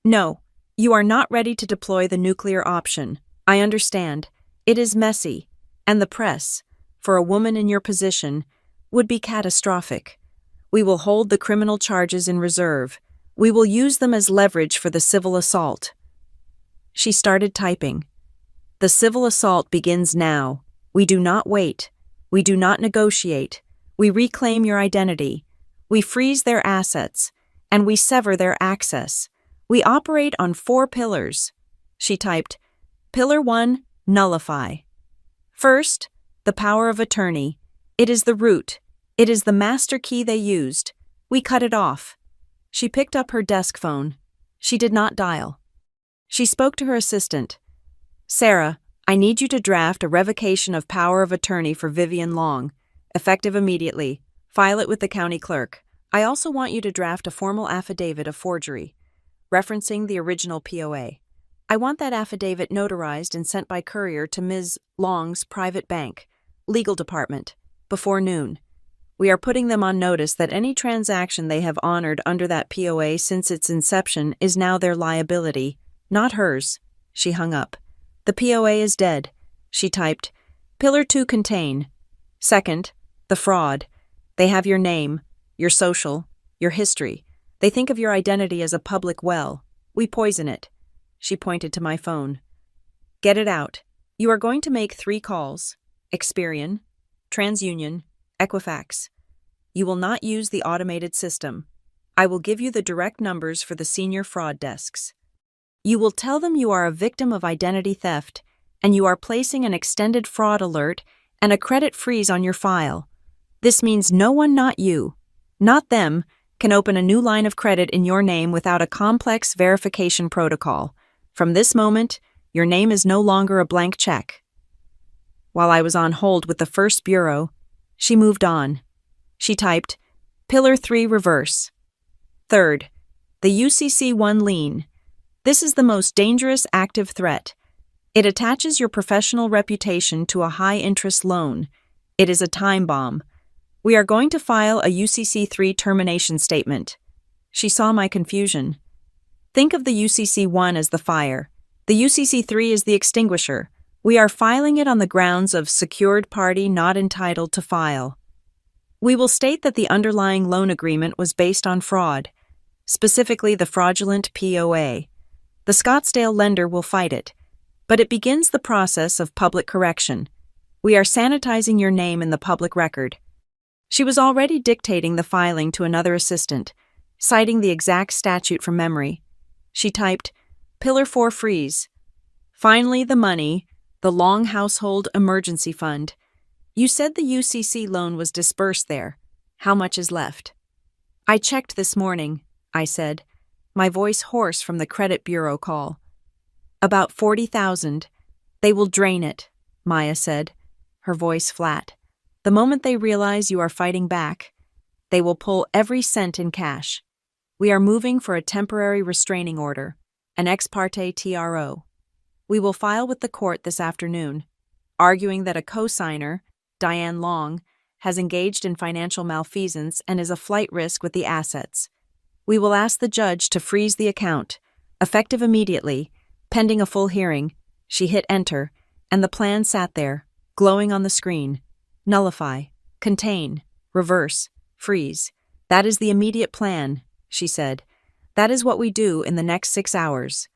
"No, you are not ready to deploy the nuclear option. I understand. It is messy, and the press, for a woman in your position, would be catastrophic. We will hold the criminal charges in reserve. We will use them as leverage for the civil assault." She started typing. "The civil assault begins now. We do not wait. We do not negotiate. We reclaim your identity. We freeze their assets, and we sever their access. We operate on 4 pillars." She typed, "Pillar 1, nullify. First, the power of attorney. It is the root. It is the master key they used. We cut it off." She picked up her desk phone. She did not dial. She spoke to her assistant. "Sarah, I need you to draft a revocation of power of attorney for Vivian Long, effective immediately. File it with the county clerk. I also want you to draft a formal affidavit of forgery, referencing the original POA. I want that affidavit notarized and sent by courier to Ms. Long's private bank, legal department, before noon. We are putting them on notice that any transaction they have honored under that POA since its inception is now their liability, not hers." She hung up. "The POA is dead." She typed, "Pillar 2 contain. Second, the fraud. They have your name, your social, your history. They think of your identity as a public well. We poison it." She pointed to my phone. "Get it out. You are going to make 3 calls. Experian, TransUnion, Equifax. You will not use the automated system. I will give you the direct numbers for the senior fraud desks. You will tell them you are a victim of identity theft, and you are placing an extended fraud alert and a credit freeze on your file. This means no one, not you, not them, can open a new line of credit in your name without a complex verification protocol. From this moment, your name is no longer a blank check." While I was on hold with the first bureau, she moved on. She typed, "Pillar 3 reverse. Third, the UCC-1 lien. This is the most dangerous active threat. It attaches your professional reputation to a high-interest loan. It is a time bomb. We are going to file a UCC-3 termination statement." She saw my confusion. "Think of the UCC-1 as the fire. The UCC-3 is the extinguisher. We are filing it on the grounds of secured party not entitled to file. We will state that the underlying loan agreement was based on fraud. specifically the fraudulent POA. The Scottsdale lender will fight it, but it begins the process of public correction. We are sanitizing your name in the public record. She was already dictating the filing to another assistant, citing the exact statute from memory. She typed, Pillar 4 freeze. Finally, the money, the Long Household Emergency Fund. You said the UCC loan was disbursed there. How much is left? I checked this morning, I said, my voice hoarse from the credit bureau call. About 40,000. They will drain it, Maya said, her voice flat. The moment they realize you are fighting back, they will pull every cent in cash. We are moving for a temporary restraining order, an ex parte TRO. We will file with the court this afternoon, arguing that a co-signer, Diane Long, has engaged in financial malfeasance and is a flight risk with the assets. We will ask the judge to freeze the account, effective immediately, pending a full hearing. She hit enter, and the plan sat there, glowing on the screen. Nullify, contain, reverse, freeze. That is the immediate plan, she said. That is what we do in the next 6 hours.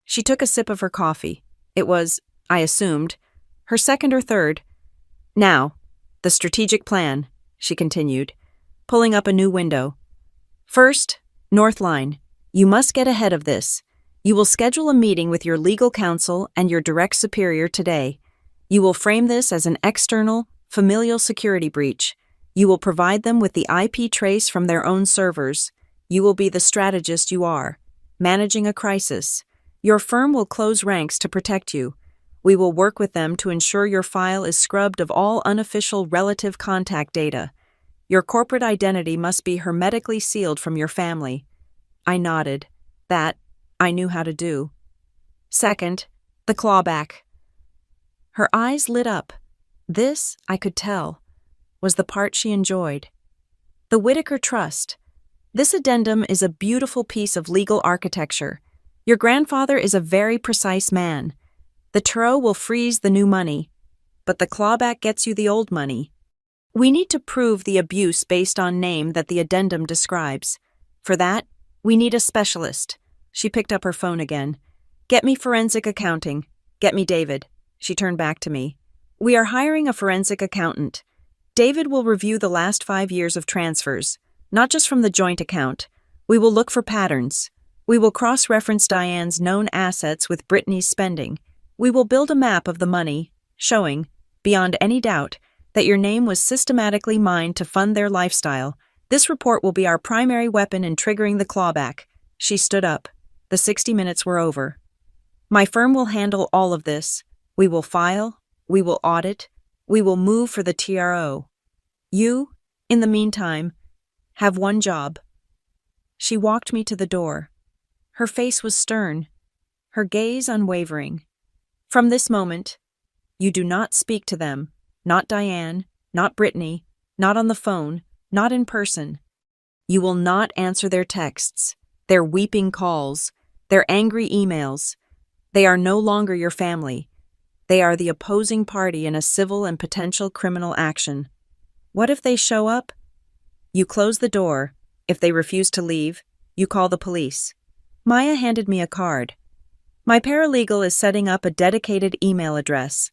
She took a sip of her coffee. It was, I assumed, her second or third. Now, the strategic plan, she continued, pulling up a new window. First, North Line. You must get ahead of this. You will schedule a meeting with your legal counsel and your direct superior today. You will frame this as an external, familial security breach. You will provide them with the IP trace from their own servers. You will be the strategist you are, managing a crisis. Your firm will close ranks to protect you. We will work with them to ensure your file is scrubbed of all unofficial relative contact data. Your corporate identity must be hermetically sealed from your family. I nodded. That, I knew how to do. Second, the clawback. Her eyes lit up. This, I could tell, was the part she enjoyed. The Whitaker Trust. This addendum is a beautiful piece of legal architecture. Your grandfather is a very precise man. The TRO will freeze the new money, but the clawback gets you the old money. We need to prove the abuse based on name that the addendum describes. For that, we need a specialist. She picked up her phone again. Get me forensic accounting. Get me David. She turned back to me. We are hiring a forensic accountant. David will review the last 5 years of transfers, not just from the joint account. We will look for patterns. We will cross-reference Diane's known assets with Brittany's spending. We will build a map of the money, showing, beyond any doubt, that your name was systematically mined to fund their lifestyle. This report will be our primary weapon in triggering the clawback. She stood up. The 60 minutes were over. My firm will handle all of this. We will file. We will audit. We will move for the TRO. You, in the meantime, have one job. She walked me to the door. Her face was stern, her gaze unwavering. From this moment, you do not speak to them, not Diane, not Brittany, not on the phone, not in person. You will not answer their texts, their weeping calls, their angry emails. They are no longer your family. They are the opposing party in a civil and potential criminal action. What if they show up? You close the door. If they refuse to leave, you call the police. Maya handed me a card. My paralegal is setting up a dedicated email address.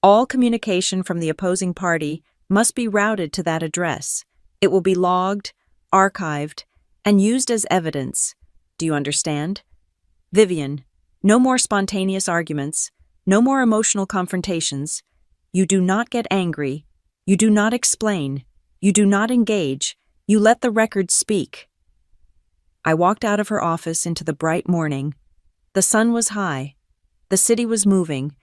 All communication from the opposing party must be routed to that address. It will be logged, archived, and used as evidence. Do you understand? Vivian, no more spontaneous arguments, no more emotional confrontations. You do not get angry. You do not explain. You do not engage. You let the record speak. I walked out of her office into the bright morning. The sun was high. The city was moving.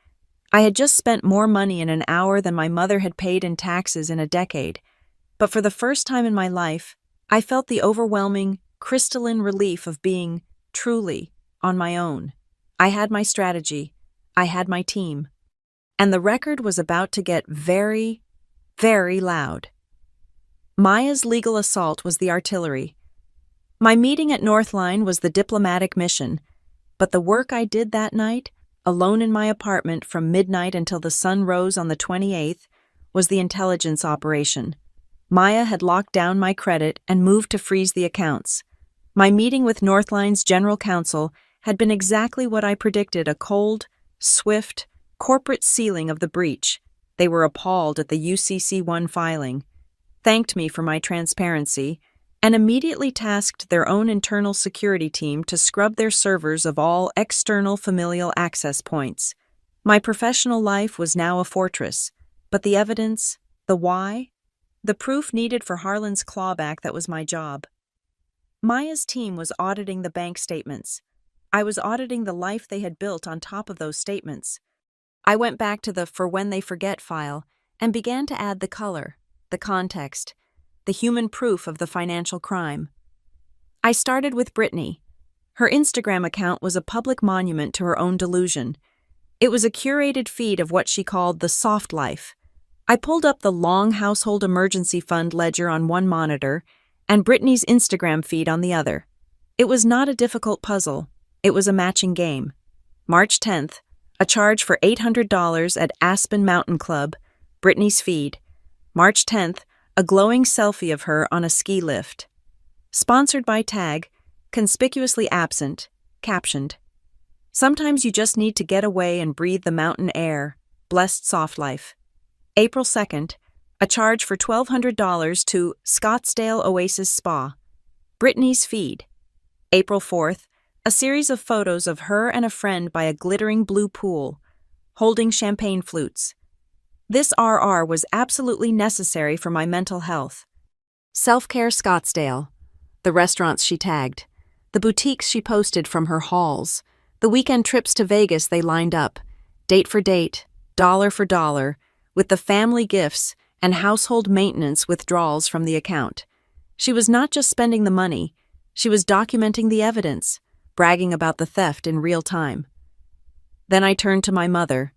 I had just spent more money in an hour than my mother had paid in taxes in a decade. But for the first time in my life, I felt the overwhelming, crystalline relief of being, truly, on my own. I had my strategy. I had my team. And the record was about to get very, very loud. Maya's legal assault was the artillery. My meeting at Northline was the diplomatic mission, but the work I did that night, alone in my apartment from midnight until the sun rose on the 28th, was the intelligence operation. Maya had locked down my credit and moved to freeze the accounts. My meeting with Northline's general counsel had been exactly what I predicted: a cold, swift, corporate sealing of the breach. They were appalled at the UCC1 filing, thanked me for my transparency, and immediately tasked their own internal security team to scrub their servers of all external familial access points. My professional life was now a fortress, but the evidence, the why, the proof needed for Harlan's clawback, that was my job. Maya's team was auditing the bank statements. I was auditing the life they had built on top of those statements. I went back to the "for when they forget" file and began to add the color, the context, the human proof of the financial crime. I started with Brittany. Her Instagram account was a public monument to her own delusion. It was a curated feed of what she called the soft life. I pulled up the long household emergency fund ledger on one monitor and Brittany's Instagram feed on the other. It was not a difficult puzzle. It was a matching game. March 10th, a charge for $800 at Aspen Mountain Club, Brittany's feed. March 10th, a glowing selfie of her on a ski lift. Sponsored by Tag, conspicuously absent, captioned, "Sometimes you just need to get away and breathe the mountain air. Blessed soft life." April 2nd, a charge for $1,200 to Scottsdale Oasis Spa, Brittany's feed. April 4th, a series of photos of her and a friend by a glittering blue pool, holding champagne flutes. This RR was absolutely necessary for my mental health. Self-care Scottsdale, the restaurants she tagged, the boutiques she posted from her hauls, the weekend trips to Vegas they lined up, date for date, dollar for dollar, with the family gifts and household maintenance withdrawals from the account. She was not just spending the money, she was documenting the evidence, bragging about the theft in real time. Then I turned to my mother.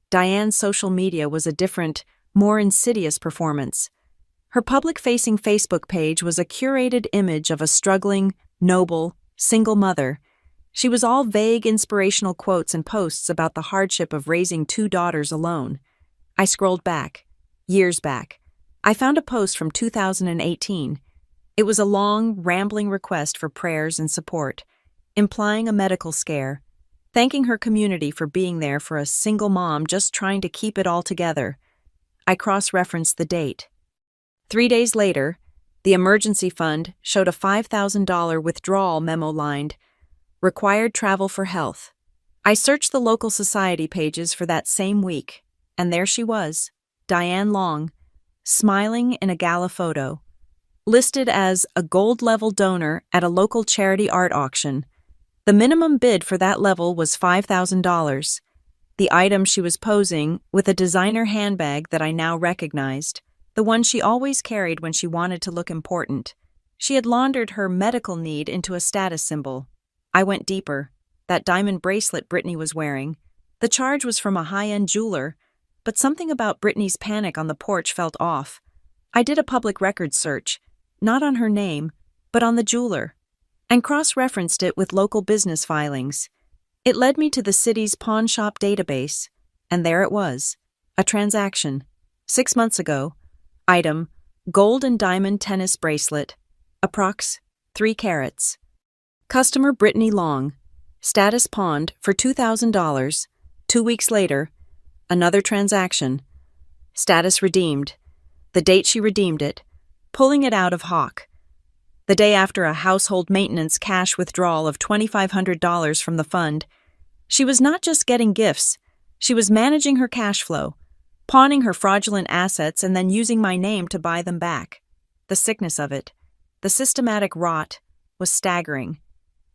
Diane's social media was a different, more insidious performance. Her public-facing Facebook page was a curated image of a struggling, noble, single mother. She was all vague inspirational quotes and posts about the hardship of raising 2 daughters alone. I scrolled back, years back. I found a post from 2018. It was a long, rambling request for prayers and support, implying a medical scare, thanking her community for being there for a single mom just trying to keep it all together. I cross-referenced the date. 3 days later, the emergency fund showed a $5,000 withdrawal memo lined, "Required travel for health." I searched the local society pages for that same week, and there she was, Diane Long, smiling in a gala photo, listed as a gold-level donor at a local charity art auction. The minimum bid for that level was $5,000. The item she was posing with a designer handbag that I now recognized, the one she always carried when she wanted to look important. She had laundered her medical need into a status symbol. I went deeper. That diamond bracelet Brittany was wearing. The charge was from a high-end jeweler, but something about Brittany's panic on the porch felt off. I did a public records search, not on her name, but on the jeweler, and cross-referenced it with local business filings. It led me to the city's pawn shop database, and there it was, a transaction. 6 months ago. Item, gold and diamond tennis bracelet, approx. 3 carats. Customer Brittany Long. Status pawned for $2,000. 2 weeks later, another transaction. Status redeemed. The date she redeemed it, pulling it out of Hawk. The day after a household maintenance cash withdrawal of $2,500 from the fund. She was not just getting gifts, she was managing her cash flow, pawning her fraudulent assets and then using my name to buy them back. The sickness of it, the systematic rot, was staggering.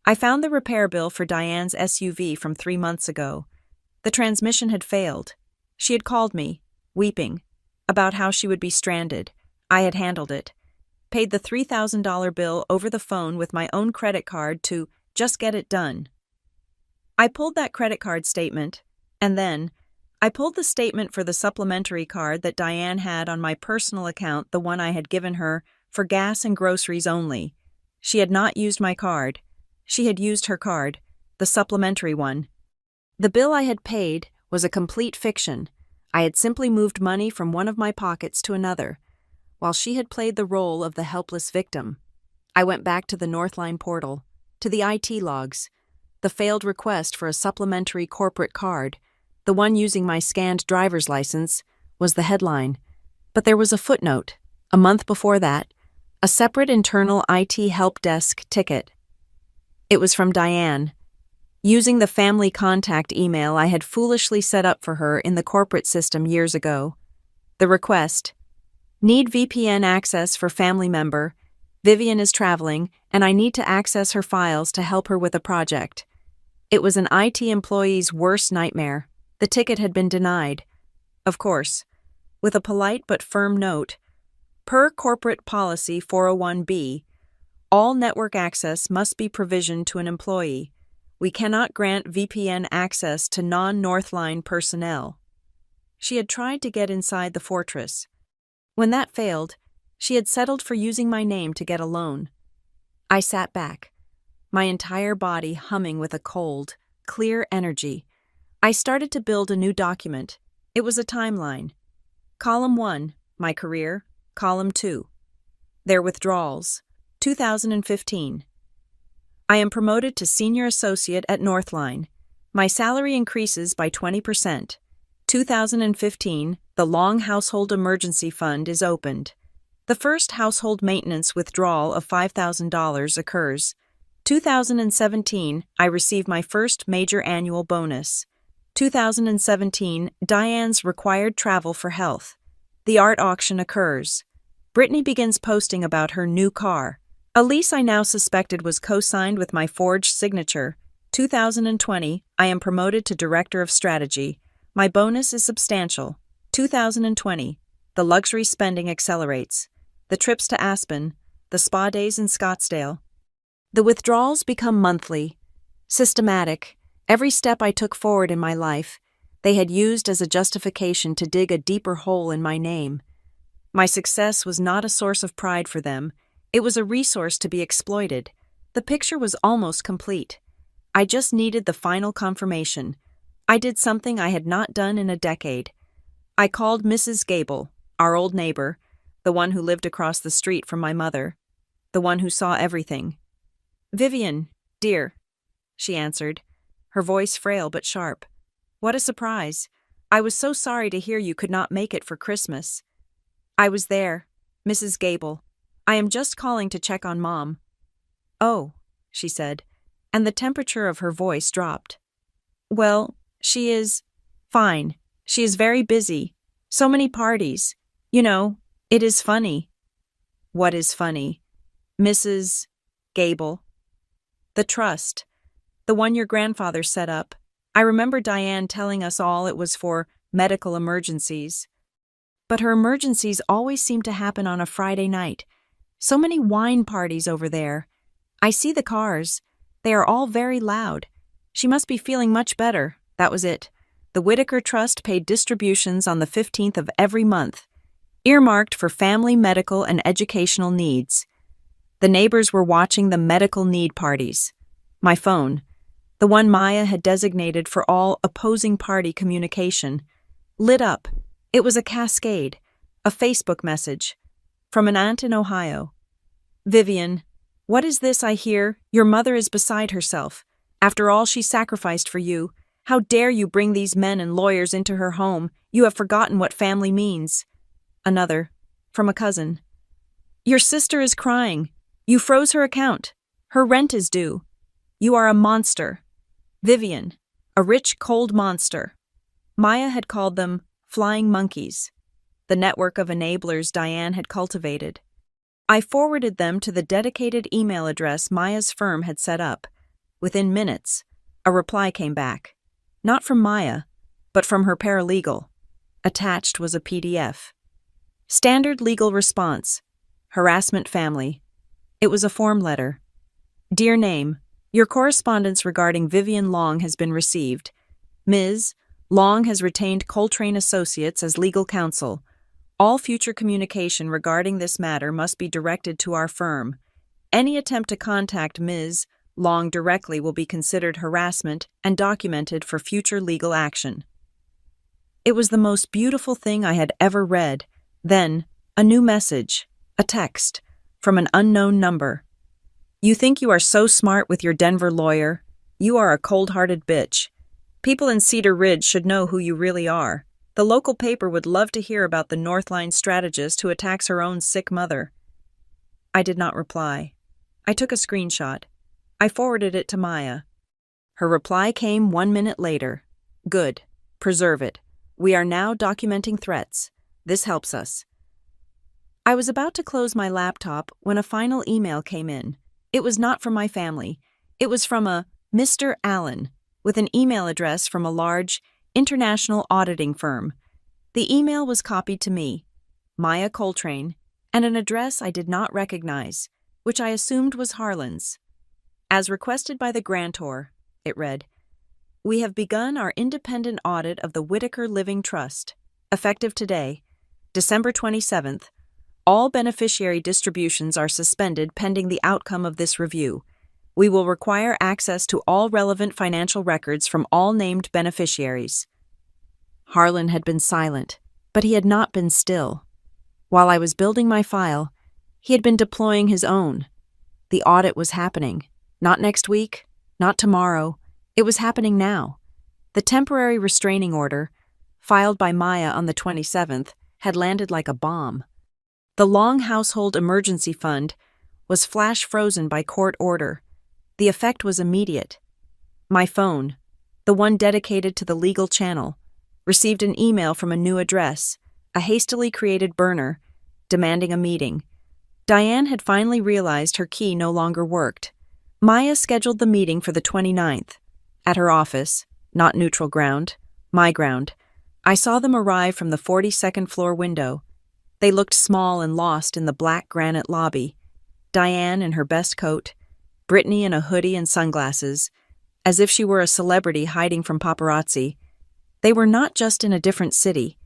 I found the repair bill for Diane's SUV from 3 months ago. The transmission had failed. She had called me, weeping, about how she would be stranded. I had handled it. Paid the $3,000 bill over the phone with my own credit card to just get it done. I pulled that credit card statement, and then I pulled the statement for the supplementary card that Diane had on my personal account, the one I had given her for gas and groceries only. She had not used my card. She had used her card, the supplementary one. The bill I had paid was a complete fiction. I had simply moved money from one of my pockets to another, while she had played the role of the helpless victim. I went back to the Northline portal, to the IT logs, the failed request for a supplementary corporate card, the one using my scanned driver's license, was the headline. But there was a footnote, a month before that, a separate internal IT help desk ticket. It was from Diane, using the family contact email I had foolishly set up for her in the corporate system years ago. The request: need VPN access for family member. Vivian is traveling, and I need to access her files to help her with a project. It was an IT employee's worst nightmare. The ticket had been denied. Of course, with a polite but firm note, per Corporate Policy 401B, all network access must be provisioned to an employee. We cannot grant VPN access to non-Northline personnel. She had tried to get inside the fortress. When that failed, she had settled for using my name to get a loan. I sat back, my entire body humming with a cold, clear energy. I started to build a new document. It was a timeline. Column 1, my career. Column 2, their withdrawals. 2015. I am promoted to senior associate at Northline. My salary increases by 20%. 2015, the Long Household Emergency Fund is opened. The first household maintenance withdrawal of $5,000 occurs. 2017, I receive my first major annual bonus. 2017, Diane's required travel for health. The art auction occurs. Brittany begins posting about her new car. A lease I now suspected was co-signed with my forged signature. 2020, I am promoted to Director of Strategy. My bonus is substantial. 2020, the luxury spending accelerates. The trips to Aspen, the spa days in Scottsdale. The withdrawals become monthly, systematic. Every step I took forward in my life, they had used as a justification to dig a deeper hole in my name. My success was not a source of pride for them. It was a resource to be exploited. The picture was almost complete. I just needed the final confirmation. I did something I had not done in a decade. I called Mrs. Gable, our old neighbor, the one who lived across the street from my mother, the one who saw everything. "Vivian, dear," she answered, her voice frail but sharp. "What a surprise. I was so sorry to hear you could not make it for Christmas." "I was there, Mrs. Gable. I am just calling to check on Mom." "Oh," she said, and the temperature of her voice dropped. "Well, she is fine. She is very busy. So many parties. You know, it is funny." "What is funny, Mrs. Gable?" "The trust. The one your grandfather set up. I remember Diane telling us all it was for medical emergencies. But her emergencies always seem to happen on a Friday night. So many wine parties over there. I see the cars. They are all very loud. She must be feeling much better. That was it. The Whitaker Trust paid distributions on the 15th of every month, earmarked for family medical and educational needs. The neighbors were watching the medical need parties. My phone, the one Maya had designated for all opposing party communication, lit up. It was a cascade, a Facebook message, from an aunt in Ohio. "Vivian, what is this I hear? Your mother is beside herself. After all she sacrificed for you, how dare you bring these men and lawyers into her home? You have forgotten what family means." Another, from a cousin. "Your sister is crying. You froze her account. Her rent is due. You are a monster. Vivian, a rich, cold monster." Maya had called them flying monkeys, the network of enablers Diane had cultivated. I forwarded them to the dedicated email address Maya's firm had set up. Within minutes, a reply came back. Not from Maya, but from her paralegal. Attached was a PDF. Standard legal response. Harassment family. It was a form letter. "Dear name, your correspondence regarding Vivian Long has been received. Ms. Long has retained Coltrane Associates as legal counsel. All future communication regarding this matter must be directed to our firm. Any attempt to contact Ms. Long directly will be considered harassment and documented for future legal action." It was the most beautiful thing I had ever read. Then, a new message, a text, from an unknown number. You think you are so smart with your Denver lawyer? You are a cold-hearted bitch. People in Cedar Ridge should know who you really are. The local paper would love to hear about the Northline strategist who attacks her own sick mother. I did not reply. I took a screenshot. I forwarded it to Maya. Her reply came 1 minute later. Good. Preserve it. We are now documenting threats. This helps us. I was about to close my laptop when a final email came in. It was not from my family. It was from a Mr. Allen, with an email address from a large, international auditing firm. The email was copied to me, Maya Coltrane, and an address I did not recognize, which I assumed was Harlan's. As requested by the grantor, it read, "We have begun our independent audit of the Whitaker Living Trust, effective today, December 27th. All beneficiary distributions are suspended pending the outcome of this review. We will require access to all relevant financial records from all named beneficiaries." Harlan had been silent, but he had not been still. While I was building my file, he had been deploying his own. The audit was happening. Not next week, not tomorrow. It was happening now. The temporary restraining order, filed by Maya on the 27th, had landed like a bomb. The Long Household Emergency Fund was flash frozen by court order. The effect was immediate. My phone, the one dedicated to the legal channel, received an email from a new address, a hastily created burner, demanding a meeting. Diane had finally realized her key no longer worked. Maya scheduled the meeting for the 29th. At her office, not neutral ground, my ground, I saw them arrive from the 42nd floor window. They looked small and lost in the black granite lobby. Diane in her best coat, Brittany in a hoodie and sunglasses, as if she were a celebrity hiding from paparazzi. They were not just in a different city.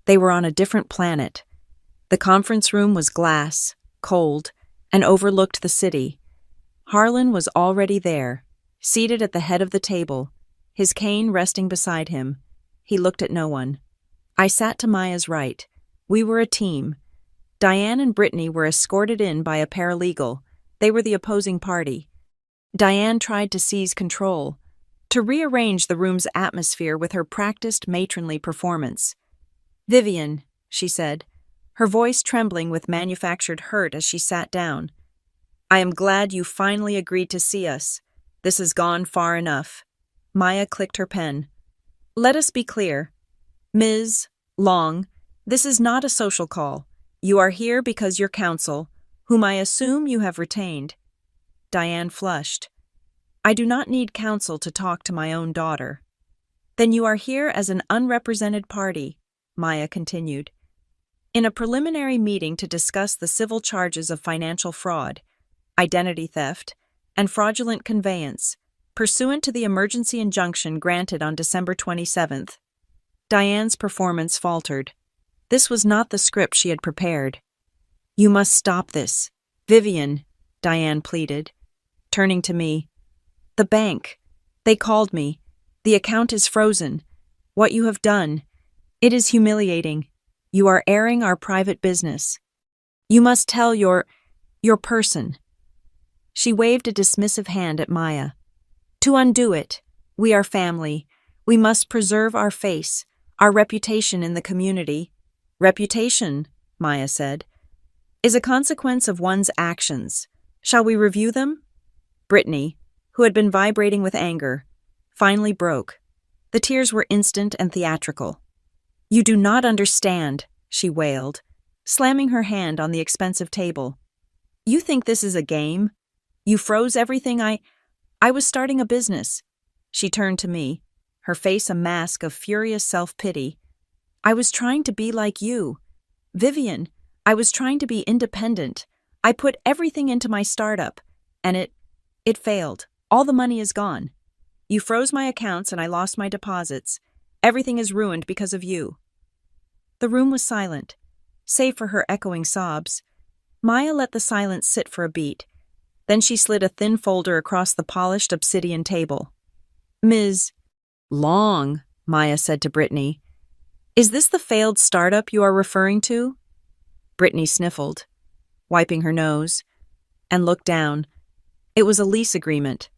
They were on a different planet. The conference room was glass, cold, and overlooked the city. Harlan was already there, seated at the head of the table, his cane resting beside him. He looked at no one. I sat to Maya's right. We were a team. Diane and Brittany were escorted in by a paralegal. They were the opposing party. Diane tried to seize control, to rearrange the room's atmosphere with her practiced matronly performance. "Vivian," she said, her voice trembling with manufactured hurt as she sat down. "I am glad you finally agreed to see us. This has gone far enough." Maya clicked her pen. "Let us be clear. Ms. Long, this is not a social call. You are here because your counsel, whom I assume you have retained." Diane flushed. "I do not need counsel to talk to my own daughter." "Then you are here as an unrepresented party," Maya continued. "In a preliminary meeting to discuss the civil charges of financial fraud, identity theft, and fraudulent conveyance, pursuant to the emergency injunction granted on December 27th. Diane's performance faltered. This was not the script she had prepared. "You must stop this. Vivian," Diane pleaded, turning to me. "The bank. They called me. The account is frozen. What you have done. It is humiliating. You are airing our private business. You must tell your person." She waved a dismissive hand at Maya. "To undo it. We are family. We must preserve our face, our reputation in the community." "Reputation," Maya said, "is a consequence of one's actions. Shall we review them?" Brittany, who had been vibrating with anger, finally broke. The tears were instant and theatrical. "You do not understand," she wailed, slamming her hand on the expensive table. "You think this is a game? You froze everything I was starting a business." She turned to me, her face a mask of furious self-pity. "I was trying to be like you. Vivian, I was trying to be independent. I put everything into my startup, and it failed. All the money is gone. You froze my accounts and I lost my deposits. Everything is ruined because of you." The room was silent, save for her echoing sobs. Maya let the silence sit for a beat. Then she slid a thin folder across the polished obsidian table. "Ms. Long," Maya said to Brittany, "is this the failed startup you are referring to?" Brittany sniffled, wiping her nose, and looked down. It was a lease agreement.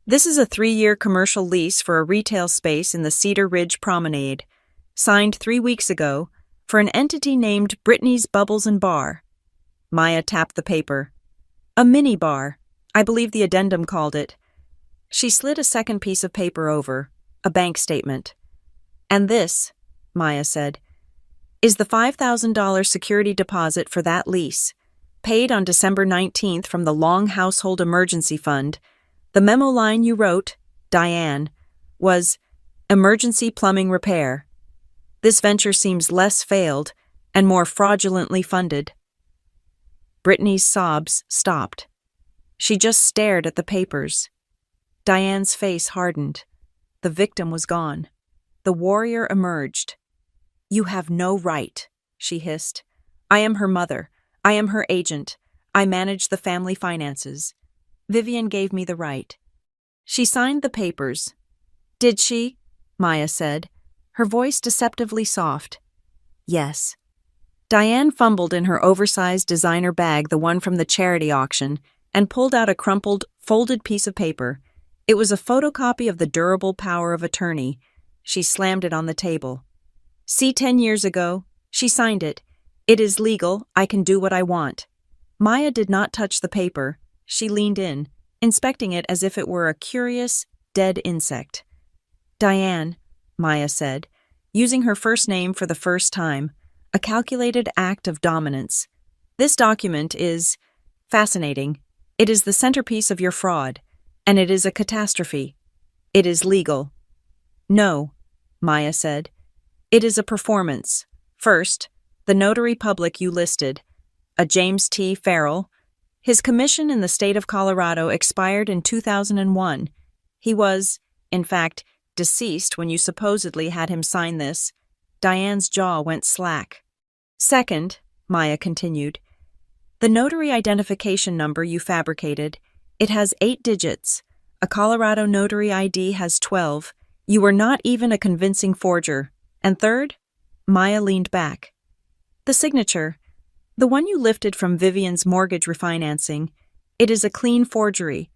This is a 3-year commercial lease for a retail space in the Cedar Ridge Promenade, signed 3 weeks ago, for an entity named Brittany's Bubbles and Bar. Maya tapped the paper. A mini bar, I believe the addendum called it. She slid a second piece of paper over, a bank statement. And this, Maya said, is the $5,000 security deposit for that lease, paid on December 19th from the Long Household Emergency Fund. The memo line you wrote, Diane, was emergency plumbing repair. This venture seems less failed and more fraudulently funded. Brittany's sobs stopped. She just stared at the papers. Diane's face hardened. The victim was gone. The warrior emerged. You have no right, she hissed. I am her mother. I am her agent. I manage the family finances. Vivian gave me the right. She signed the papers. Did she? Maya said, her voice deceptively soft. Yes. Diane fumbled in her oversized designer bag, the one from the charity auction, and pulled out a crumpled, folded piece of paper. It was a photocopy of the durable power of attorney. She slammed it on the table. See, 10 years ago, she signed it. It is legal. I can do what I want. Maya did not touch the paper. She leaned in, inspecting it as if it were a curious, dead insect. Diane, Maya said, using her first name for the first time, a calculated act of dominance. This document is fascinating. It is the centerpiece of your fraud, and it is a catastrophe. It is legal. No, Maya said. It is a performance. First, the notary public you listed, a James T. Farrell. His commission in the state of Colorado expired in 2001. He was, in fact, deceased when you supposedly had him sign this. Diane's jaw went slack. Second, Maya continued, the notary identification number you fabricated, it has 8 digits. A Colorado notary ID has 12. You were not even a convincing forger. And third, Maya leaned back. The signature, the one you lifted from Vivian's mortgage refinancing, it is a clean forgery.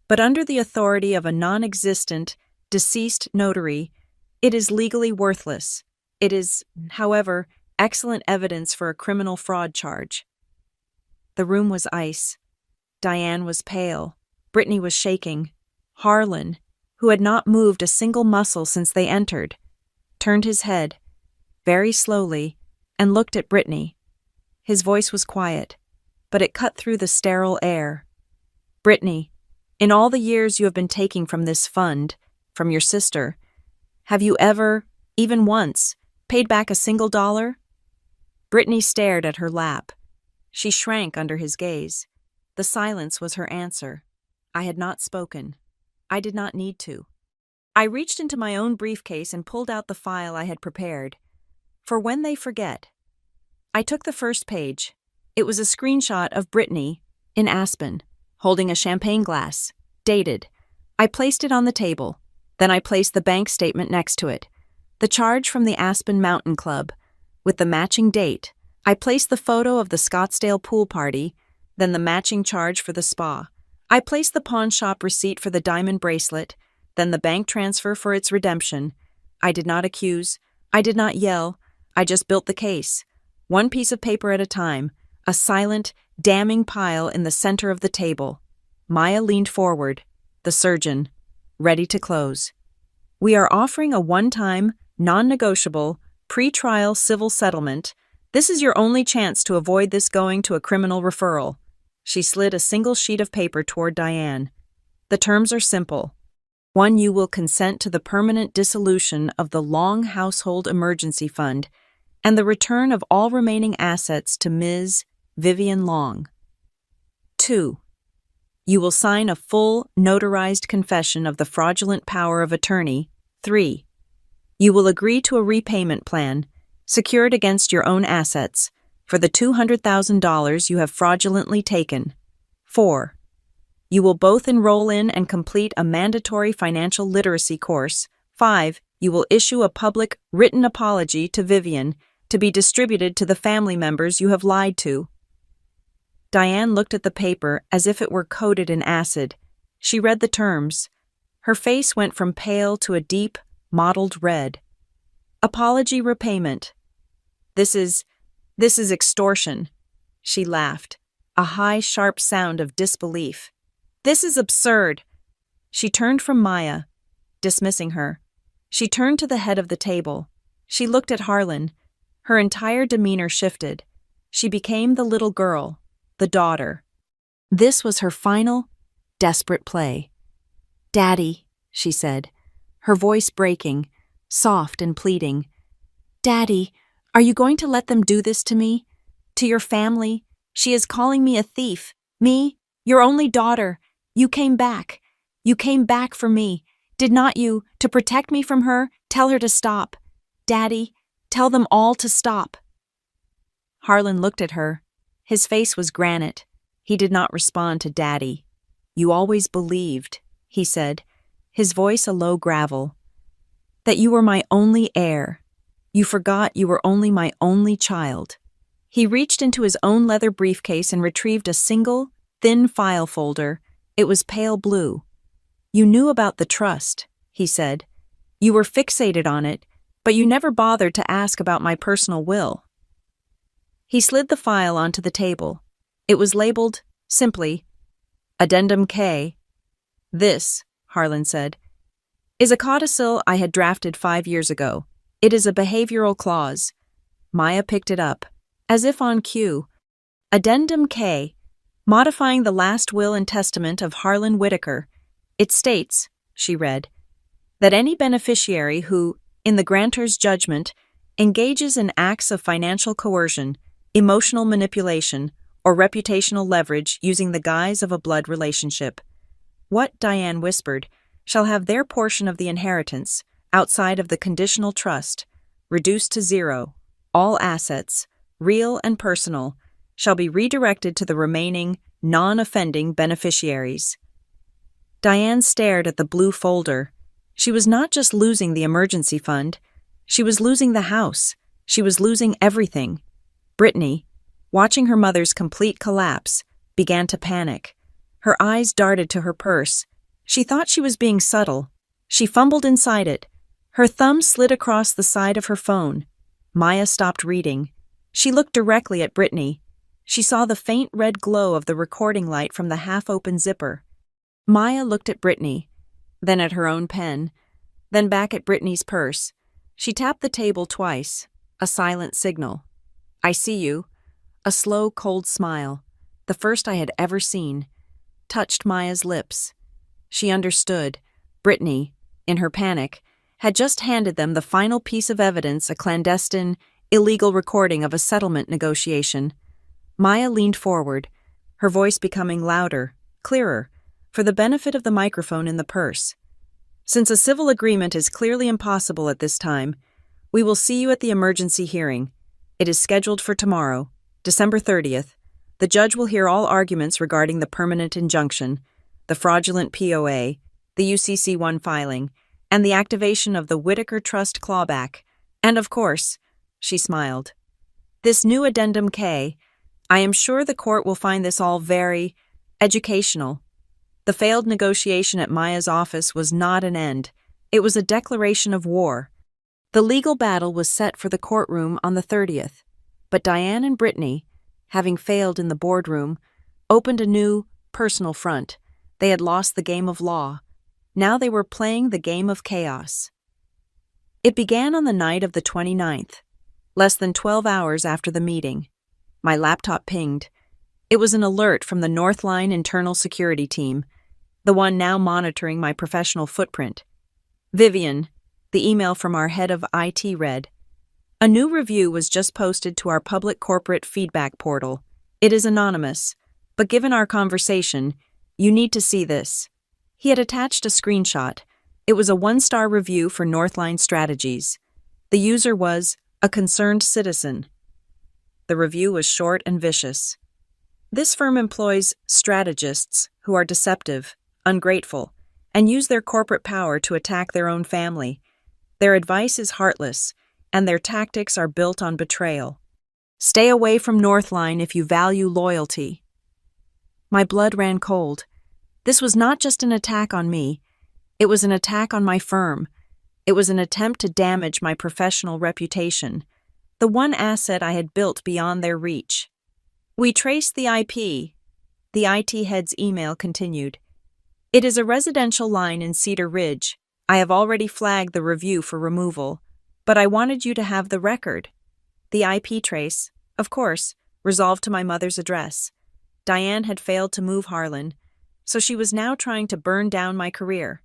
But under the authority of a non-existent, deceased notary, it is legally worthless. It is, however, excellent evidence for a criminal fraud charge. The room was ice. Diane was pale. Brittany was shaking. Harlan, who had not moved a single muscle since they entered, turned his head, very slowly, and looked at Brittany. His voice was quiet, but it cut through the sterile air. Brittany, in all the years you have been taking from this fund, from your sister, have you ever, even once, paid back a single dollar? Brittany stared at her lap. She shrank under his gaze. The silence was her answer. I had not spoken. I did not need to. I reached into my own briefcase and pulled out the file I had prepared. For when they forget. I took the first page. It was a screenshot of Brittany, in Aspen, holding a champagne glass, dated. I placed it on the table. Then I placed the bank statement next to it. The charge from the Aspen Mountain Club. With the matching date, I placed the photo of the Scottsdale pool party, then the matching charge for the spa. I placed the pawn shop receipt for the diamond bracelet, then the bank transfer for its redemption. I did not accuse. I did not yell. I just built the case. One piece of paper at a time, a silent, damning pile in the center of the table. Maya leaned forward, the surgeon, ready to close. We are offering a one-time, non-negotiable, pre-trial civil settlement. This is your only chance to avoid this going to a criminal referral. She slid a single sheet of paper toward Diane. The terms are simple. 1, you will consent to the permanent dissolution of the Long Household Emergency Fund and the return of all remaining assets to Ms. Vivian Long. 2, you will sign a full, notarized confession of the fraudulent power of attorney. 3, you will agree to a repayment plan, secured against your own assets, for the $200,000 you have fraudulently taken. 4, you will both enroll in and complete a mandatory financial literacy course. 5, you will issue a public, written apology to Vivian to be distributed to the family members you have lied to. Diane looked at the paper as if it were coated in acid. She read the terms. Her face went from pale to a deep, mottled red. Apology repayment. This is extortion. She laughed, a high, sharp sound of disbelief. This is absurd. She turned from Maya, dismissing her. She turned to the head of the table. She looked at Harlan. Her entire demeanor shifted. She became the little girl, the daughter. This was her final, desperate play. "Daddy," she said, her voice breaking, soft and pleading. "Daddy, are you going to let them do this to me? To your family? She is calling me a thief. Me, your only daughter. You came back. You came back for me. Did not you, to protect me from her, tell her to stop? Daddy, tell them all to stop." Harlan looked at her. His face was granite. He did not respond to Daddy. "You always believed," he said, his voice a low gravel, "that you were my only heir. You forgot you were only my only child." He reached into his own leather briefcase and retrieved a single, thin file folder. It was pale blue. "You knew about the trust," he said. "You were fixated on it, but you never bothered to ask about my personal will." He slid the file onto the table. It was labeled, simply, Addendum K. "This," Harlan said, "is a codicil I had drafted 5 years ago. It is a behavioral clause." Maya picked it up, as if on cue. Addendum K, modifying the last will and testament of Harlan Whitaker. It states, she read, that any beneficiary who, in the grantor's judgment, engages in acts of financial coercion, emotional manipulation, or reputational leverage using the guise of a blood relationship. What, Diane whispered, shall have their portion of the inheritance, outside of the conditional trust, reduced to zero. All assets, real and personal, shall be redirected to the remaining, non-offending beneficiaries. Diane stared at the blue folder. She was not just losing the emergency fund. She was losing the house. She was losing everything. Brittany, watching her mother's complete collapse, began to panic. Her eyes darted to her purse. She thought she was being subtle. She fumbled inside it. Her thumb slid across the side of her phone. Maya stopped reading. She looked directly at Brittany. She saw the faint red glow of the recording light from the half-open zipper. Maya looked at Brittany, then at her own pen, then back at Brittany's purse. She tapped the table twice, a silent signal. "I see you." A slow, cold smile, the first I had ever seen, touched Maya's lips. She understood. Brittany, in her panic, had just handed them the final piece of evidence, a clandestine, illegal recording of a settlement negotiation. Maya leaned forward, her voice becoming louder, clearer, for the benefit of the microphone in the purse. "Since a civil agreement is clearly impossible at this time, we will see you at the emergency hearing. It is scheduled for tomorrow, December 30th. The judge will hear all arguments regarding the permanent injunction, the fraudulent POA, the UCC-1 filing, and the activation of the Whitaker Trust clawback. And of course," she smiled, "this new Addendum K. I am sure the court will find this all very educational." The failed negotiation at Maya's office was not an end. It was a declaration of war. The legal battle was set for the courtroom on the 30th, but Diane and Brittany, having failed in the boardroom, opened a new, personal front. They had lost the game of law. Now they were playing the game of chaos. It began on the night of the 29th, less than 12 hours after the meeting. My laptop pinged. It was an alert from the Northline internal security team, the one now monitoring my professional footprint. "Vivian," the email from our head of IT read, "a new review was just posted to our public corporate feedback portal. It is anonymous, but given our conversation, you need to see this." He had attached a screenshot. It was a 1-star review for Northline Strategies. The user was a concerned citizen. The review was short and vicious. "This firm employs strategists who are deceptive, ungrateful, and use their corporate power to attack their own family. Their advice is heartless, and their tactics are built on betrayal. Stay away from Northline if you value loyalty." My blood ran cold. This was not just an attack on me. It was an attack on my firm. It was an attempt to damage my professional reputation, the one asset I had built beyond their reach. We traced the IP. The IT head's email continued. It is a residential line in Cedar Ridge. I have already flagged the review for removal, but I wanted you to have the record. The IP trace, of course, resolved to my mother's address. Diane had failed to move Harlan, so she was now trying to burn down my career.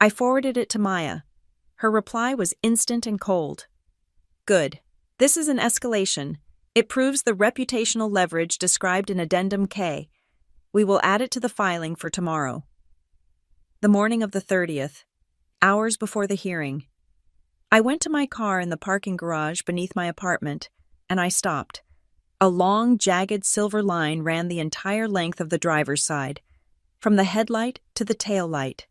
I forwarded it to Maya. Her reply was instant and cold. Good. This is an escalation. It proves the reputational leverage described in Addendum K. We will add it to the filing for tomorrow. The morning of the 30th, hours before the hearing. I went to my car in the parking garage beneath my apartment, and I stopped. A long, jagged silver line ran the entire length of the driver's side, from the headlight to the tail light.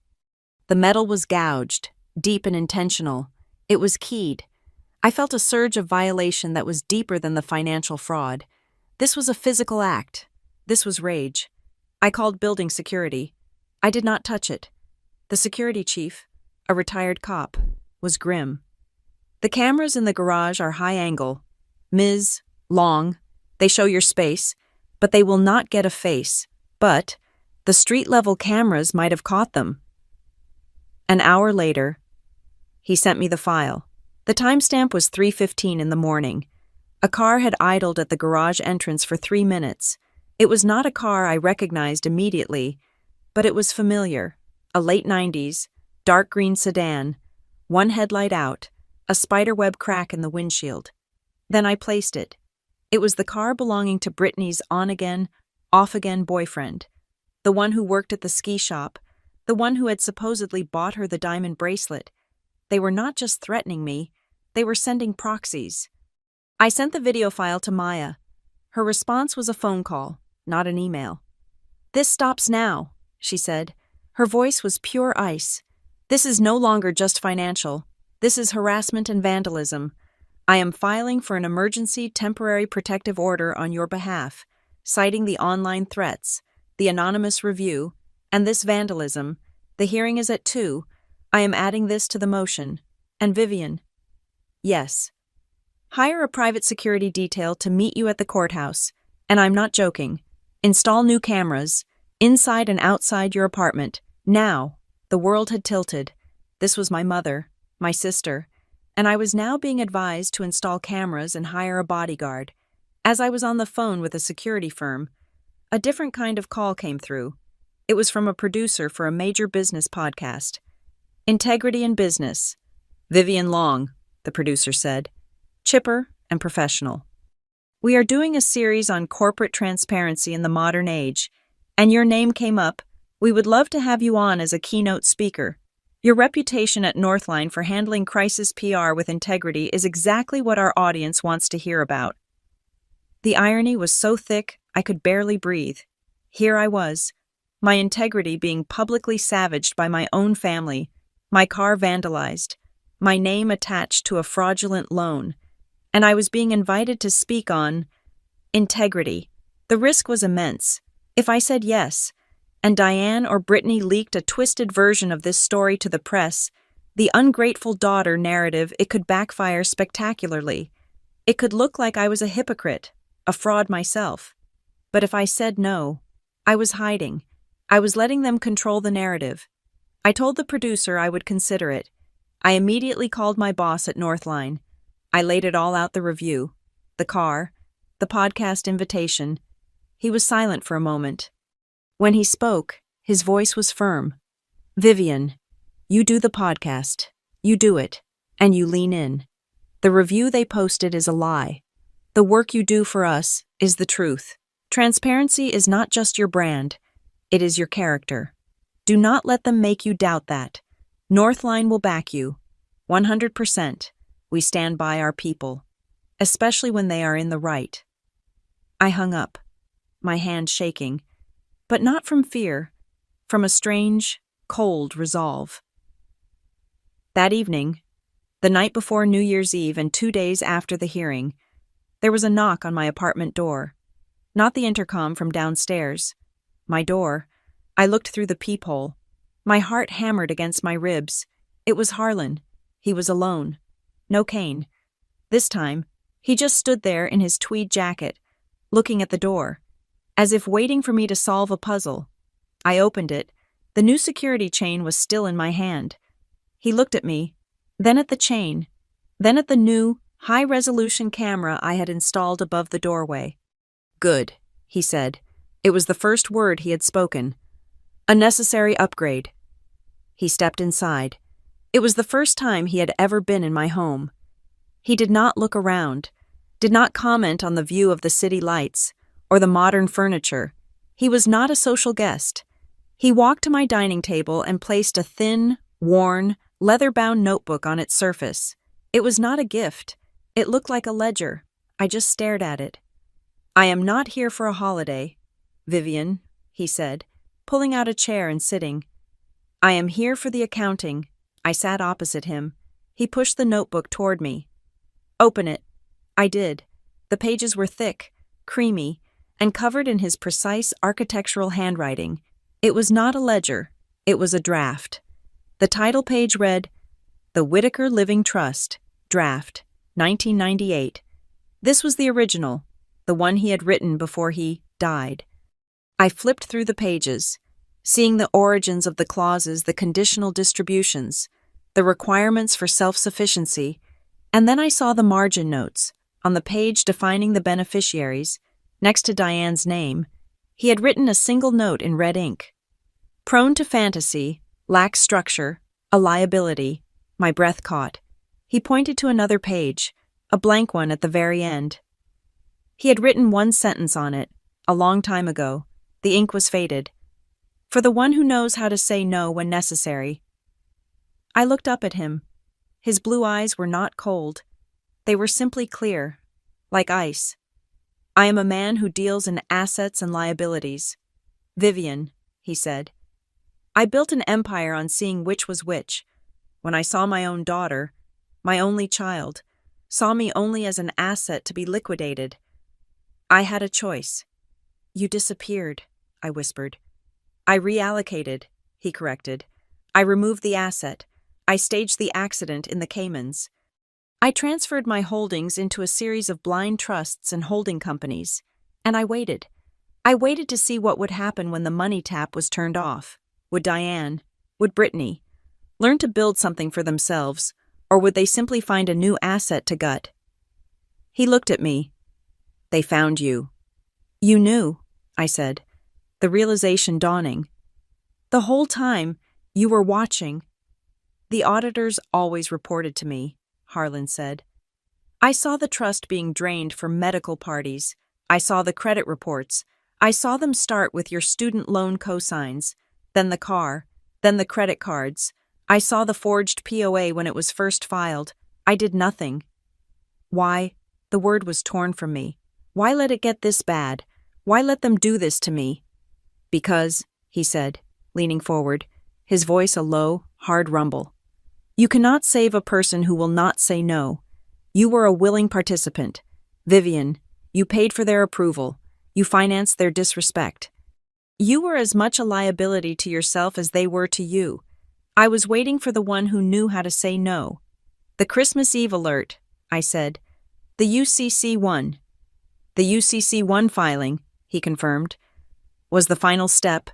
The metal was gouged, deep and intentional. It was keyed. I felt a surge of violation that was deeper than the financial fraud. This was a physical act. This was rage. I called building security. I did not touch it. The security chief, a retired cop, was grim. The cameras in the garage are high angle. Ms. Long. They show your space, but they will not get a face. But the street-level cameras might have caught them. An hour later, he sent me the file. The timestamp was 3:15 in the morning. A car had idled at the garage entrance for 3 minutes. It was not a car I recognized immediately, but it was familiar. A late 90s, dark green sedan, one headlight out, a spiderweb crack in the windshield. Then I placed it. It was the car belonging to Brittany's on-again, off-again boyfriend, the one who worked at the ski shop, the one who had supposedly bought her the diamond bracelet. They were not just threatening me, they were sending proxies. I sent the video file to Maya. Her response was a phone call, not an email. "This stops now," she said. Her voice was pure ice. "This is no longer just financial. This is harassment and vandalism. I am filing for an emergency temporary protective order on your behalf, citing the online threats, the anonymous review, and this vandalism. The hearing is at 2. I am adding this to the motion. And Vivian." "Yes. Hire a private security detail to meet you at the courthouse. And I'm not joking. Install new cameras, inside and outside your apartment. Now." The world had tilted. This was my mother, my sister, and I was now being advised to install cameras and hire a bodyguard. As I was on the phone with a security firm, a different kind of call came through. It was from a producer for a major business podcast. "Integrity in business. Vivian Long," the producer said. "Chipper and professional. We are doing a series on corporate transparency in the modern age, and your name came up. We would love to have you on as a keynote speaker. Your reputation at Northline for handling crisis PR with integrity is exactly what our audience wants to hear about." The irony was so thick I could barely breathe. Here I was, my integrity being publicly savaged by my own family, my car vandalized, my name attached to a fraudulent loan, and I was being invited to speak on integrity. The risk was immense. If I said yes, and Diane or Brittany leaked a twisted version of this story to the press, the ungrateful daughter narrative, it could backfire spectacularly. It could look like I was a hypocrite, a fraud myself. But if I said no, I was hiding. I was letting them control the narrative. I told the producer I would consider it. I immediately called my boss at Northline. I laid it all out: the review, the car, the podcast invitation. He was silent for a moment. When he spoke, his voice was firm. "Vivian, you do the podcast. You do it, and you lean in. The review they posted is a lie. The work you do for us is the truth. Transparency is not just your brand, it is your character. Do not let them make you doubt that. Northline will back you. 100%. We stand by our people, especially when they are in the right." I hung up, my hand shaking, but not from fear, from a strange, cold resolve. That evening, the night before New Year's Eve and 2 days after the hearing, there was a knock on my apartment door. Not the intercom from downstairs, my door. I looked through the peephole. My heart hammered against my ribs. It was Harlan. He was alone. No cane. This time, he just stood there in his tweed jacket, looking at the door, as if waiting for me to solve a puzzle. I opened it. The new security chain was still in my hand. He looked at me, then at the chain, then at the new, high-resolution camera I had installed above the doorway. "Good," he said. It was the first word he had spoken. "A necessary upgrade." He stepped inside. It was the first time he had ever been in my home. He did not look around, did not comment on the view of the city lights or the modern furniture. He was not a social guest. He walked to my dining table and placed a thin, worn, leather-bound notebook on its surface. It was not a gift. It looked like a ledger. I just stared at it. "I am not here for a holiday, Vivian," he said, pulling out a chair and sitting. "I am here for the accounting." I sat opposite him. He pushed the notebook toward me. "Open it." I did. The pages were thick, creamy, and covered in his precise architectural handwriting. It was not a ledger. It was a draft. The title page read, "The Whitaker Living Trust, Draft, 1998. This was the original, the one he had written before he died. I flipped through the pages, seeing the origins of the clauses, the conditional distributions, the requirements for self-sufficiency, and then I saw the margin notes. On the page defining the beneficiaries, next to Diane's name, he had written a single note in red ink. "Prone to fantasy, lacks structure, a liability." My breath caught. He pointed to another page, a blank one at the very end. He had written one sentence on it, a long time ago. The ink was faded. "For the one who knows how to say no when necessary." I looked up at him. His blue eyes were not cold. They were simply clear, like ice. "I am a man who deals in assets and liabilities. Vivian," he said. "I built an empire on seeing which was which. When I saw my own daughter, my only child, saw me only as an asset to be liquidated, I had a choice." "You disappeared," I whispered. "I reallocated," he corrected. "I removed the asset. I staged the accident in the Caymans. I transferred my holdings into a series of blind trusts and holding companies, and I waited. I waited to see what would happen when the money tap was turned off. Would Diane, would Brittany, learn to build something for themselves, or would they simply find a new asset to gut?" He looked at me. "They found you." "You knew," I said, the realization dawning. "The whole time, you were watching." "The auditors always reported to me," Harlan said. "I saw the trust being drained for medical parties. I saw the credit reports. I saw them start with your student loan cosigns, then the car, then the credit cards. I saw the forged POA when it was first filed. I did nothing." "Why?" The word was torn from me. "Why let it get this bad? Why let them do this to me?" "Because," he said, leaning forward, his voice a low, hard rumble, "you cannot save a person who will not say no. You were a willing participant. Vivian, you paid for their approval. You financed their disrespect. You were as much a liability to yourself as they were to you. I was waiting for the one who knew how to say no." "The Christmas Eve alert," I said. "The UCC-1. The UCC-1 filing," he confirmed, "was the final step.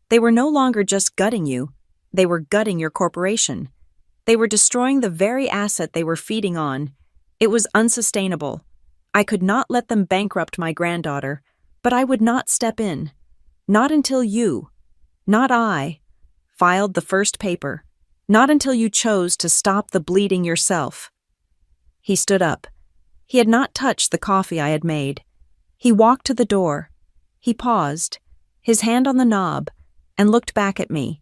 They were no longer just gutting you. They were gutting your corporation. They were destroying the very asset they were feeding on. It was unsustainable. I could not let them bankrupt my granddaughter, but I would not step in. Not until you, not I, filed the first paper. Not until you chose to stop the bleeding yourself." He stood up. He had not touched the coffee I had made. He walked to the door. He paused, his hand on the knob, and looked back at me.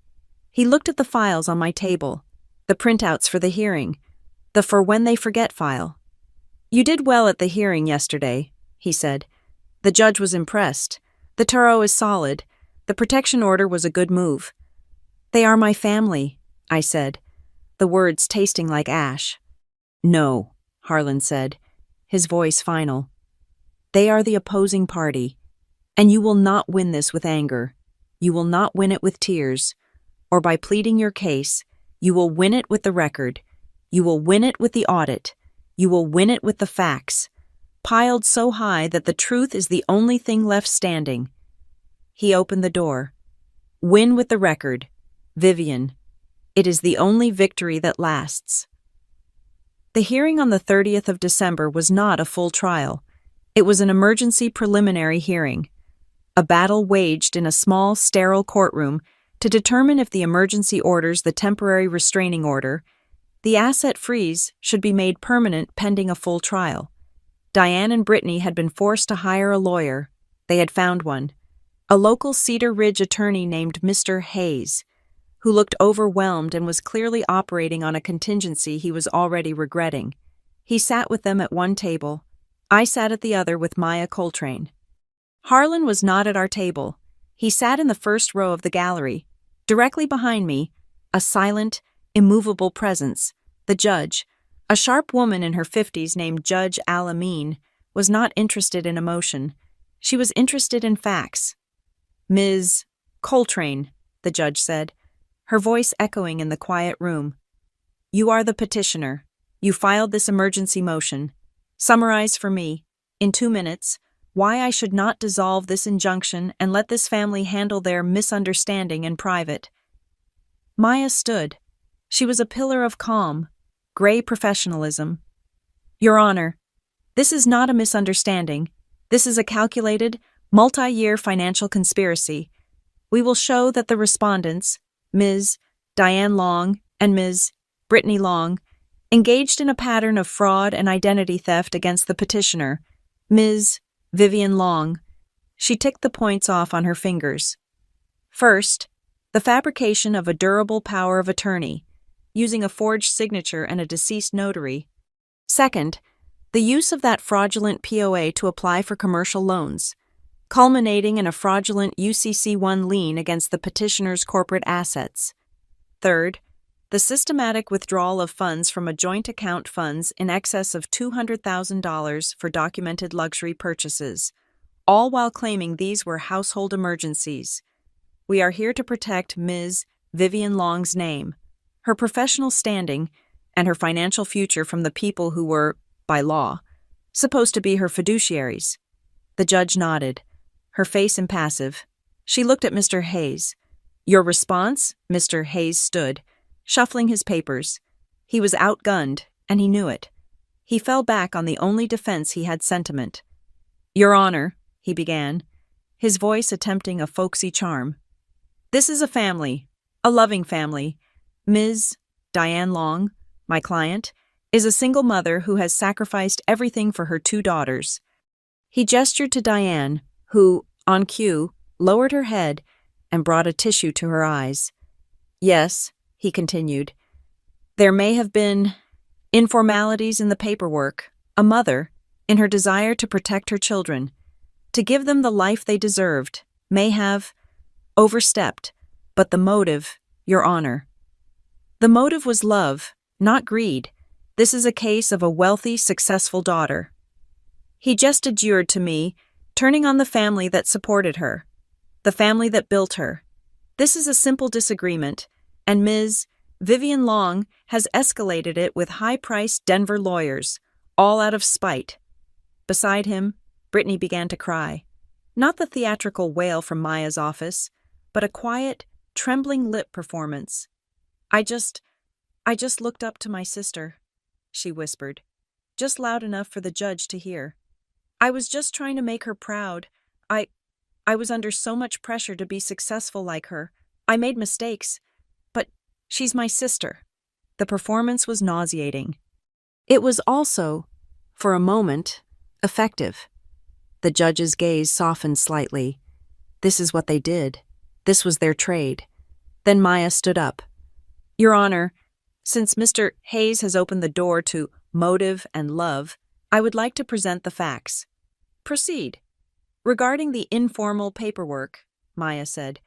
He looked at the files on my table, the printouts for the hearing, the for when they forget file. "You did well at the hearing yesterday," he said. "The judge was impressed. The tarot is solid. The protection order was a good move." "They are my family," I said, the words tasting like ash. "No," Harlan said, his voice final. "They are the opposing party, and you will not win this with anger. you will not win it with tears, or by pleading your case. You will win it with the record. You will win it with the audit. You will win it with the facts, piled so high that the truth is the only thing left standing. He opened the door. Win with the record. Vivian. It is the only victory that lasts. The hearing on the 30th of December was not a full trial. It was an emergency preliminary hearing, a battle waged in a small, sterile courtroom to determine if the emergency orders, the temporary restraining order, the asset freeze, should be made permanent pending a full trial. Diane and Brittany had been forced to hire a lawyer. They had found one, a local Cedar Ridge attorney named Mr. Hayes, who looked overwhelmed and was clearly operating on a contingency he was already regretting. He sat with them at one table. I sat at the other with Maya Coltrane. Harlan was not at our table. He sat in the first row of the gallery. Directly behind me, a silent, immovable presence, the judge, a sharp woman in her 50s named Judge Alameen, was not interested in emotion. She was interested in facts. Ms. Coltrane, the judge said, her voice echoing in the quiet room. You are the petitioner. You filed this emergency motion. Summarize for me, in 2 minutes, why I should not dissolve this injunction and let this family handle their misunderstanding in private. Maya stood. She was a pillar of calm, gray professionalism. Your Honor, this is not a misunderstanding. This is a calculated, multi-year financial conspiracy. We will show that the respondents, Ms. Diane Long and Ms. Brittany Long, engaged in a pattern of fraud and identity theft against the petitioner, Ms. Vivian Long. She ticked the points off on her fingers. First, the fabrication of a durable power of attorney, using a forged signature and a deceased notary. Second, the use of that fraudulent POA to apply for commercial loans, culminating in a fraudulent UCC-1 lien against the petitioner's corporate assets. Third, the systematic withdrawal of funds from a joint account funds in excess of $200,000 for documented luxury purchases, all while claiming these were household emergencies. We are here to protect Ms. Vivian Long's name, her professional standing, and her financial future from the people who were, by law, supposed to be her fiduciaries. The judge nodded, her face impassive. She looked at Mr. Hayes. Your response? Mr. Hayes stood, shuffling his papers. He was outgunned, and he knew it. He fell back on the only defense he had: sentiment. Your Honor, he began, his voice attempting a folksy charm. This is a family, a loving family. Ms. Diane Long, my client, is a single mother who has sacrificed everything for her 2 daughters. He gestured to Diane, who, on cue, lowered her head and brought a tissue to her eyes. Yes, he continued, there may have been informalities in the paperwork. A mother, in her desire to protect her children, to give them the life they deserved, may have overstepped, but the motive, Your Honor. The motive was love, not greed. This is a case of a wealthy, successful daughter. He just adjured to me, turning on the family that supported her, the family that built her. This is a simple disagreement, and Ms. Vivian Long has escalated it with high-priced Denver lawyers, all out of spite. Beside him, Brittany began to cry. Not the theatrical wail from Maya's office, but a quiet, trembling lip performance. I just looked up to my sister, she whispered, just loud enough for the judge to hear. I was just trying to make her proud. I was under so much pressure to be successful like her. I made mistakes, but she's my sister. The performance was nauseating. It was also, for a moment, effective. The judge's gaze softened slightly. This is what they did. This was their trade. Then Maya stood up. Your Honor, since Mr. Hayes has opened the door to motive and love, I would like to present the facts. Proceed. Regarding the informal paperwork, Maya said,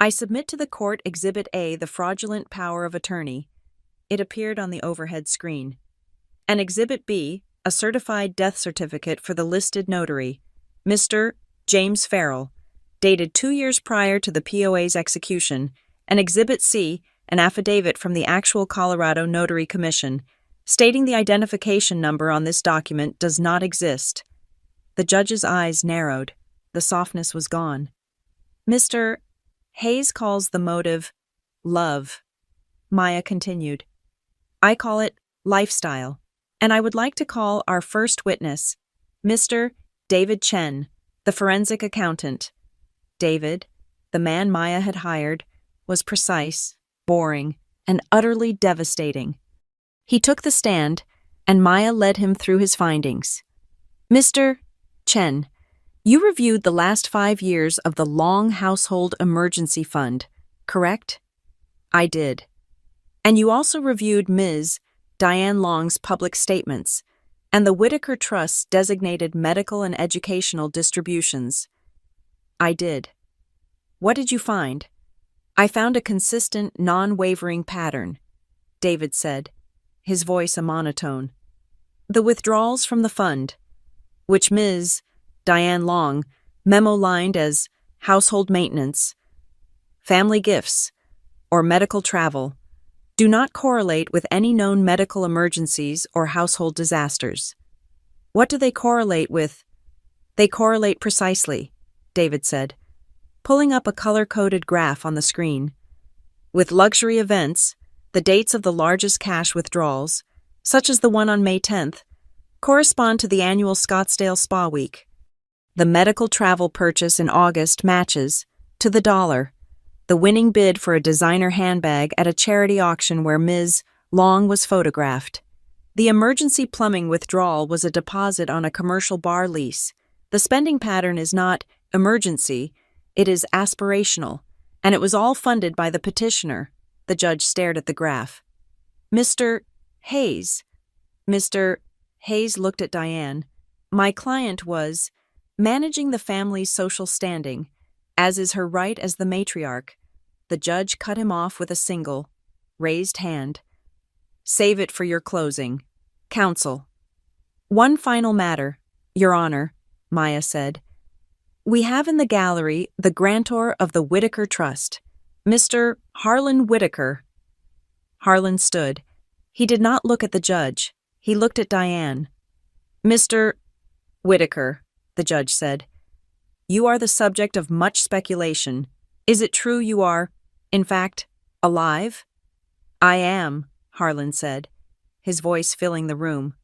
I submit to the court Exhibit A, the fraudulent power of attorney. It appeared on the overhead screen. And Exhibit B, a certified death certificate for the listed notary, Mr. James Farrell. dated 2 years prior to the POA's execution, and Exhibit C, an affidavit from the actual Colorado Notary Commission, stating the identification number on this document does not exist. The judge's eyes narrowed. The softness was gone. Mr. Hayes calls the motive love. Maya continued. I call it lifestyle, and I would like to call our first witness, Mr. David Chen, the forensic accountant. David, the man Maya had hired, was precise, boring, and utterly devastating. He took the stand, and Maya led him through his findings. Mr. Chen, you reviewed the last 5 years of the Long Household Emergency Fund, correct? I did. And you also reviewed Ms. Diane Long's public statements and the Whitaker Trust's designated medical and educational distributions. I did. What did you find? I found a consistent, non-wavering pattern, David said, his voice a monotone. The withdrawals from the fund, which Ms. Diane Long memo-lined as household maintenance, family gifts, or medical travel, do not correlate with any known medical emergencies or household disasters. What do they correlate with? They correlate precisely, David said, pulling up a color-coded graph on the screen. With luxury events, the dates of the largest cash withdrawals, such as the one on May 10th, correspond to the annual Scottsdale Spa Week. The medical travel purchase in August matches, to the dollar, the winning bid for a designer handbag at a charity auction where Ms. Long was photographed. The emergency plumbing withdrawal was a deposit on a commercial bar lease. The spending pattern is not emergency, it is aspirational, and it was all funded by the petitioner. The judge stared at the graph. Mr. Hayes. Mr. Hayes looked at Diane. My client was managing the family's social standing, as is her right as the matriarch. The judge cut him off with a single, raised hand. Save it for your closing. Counsel. One final matter, Your Honor, Maya said. We have in the gallery the grantor of the Whitaker Trust, Mr. Harlan Whitaker. Harlan stood. He did not look at the judge. He looked at Diane. Mr. Whitaker, the judge said, you are the subject of much speculation. Is it true you are, in fact, alive? I am, Harlan said, his voice filling the room.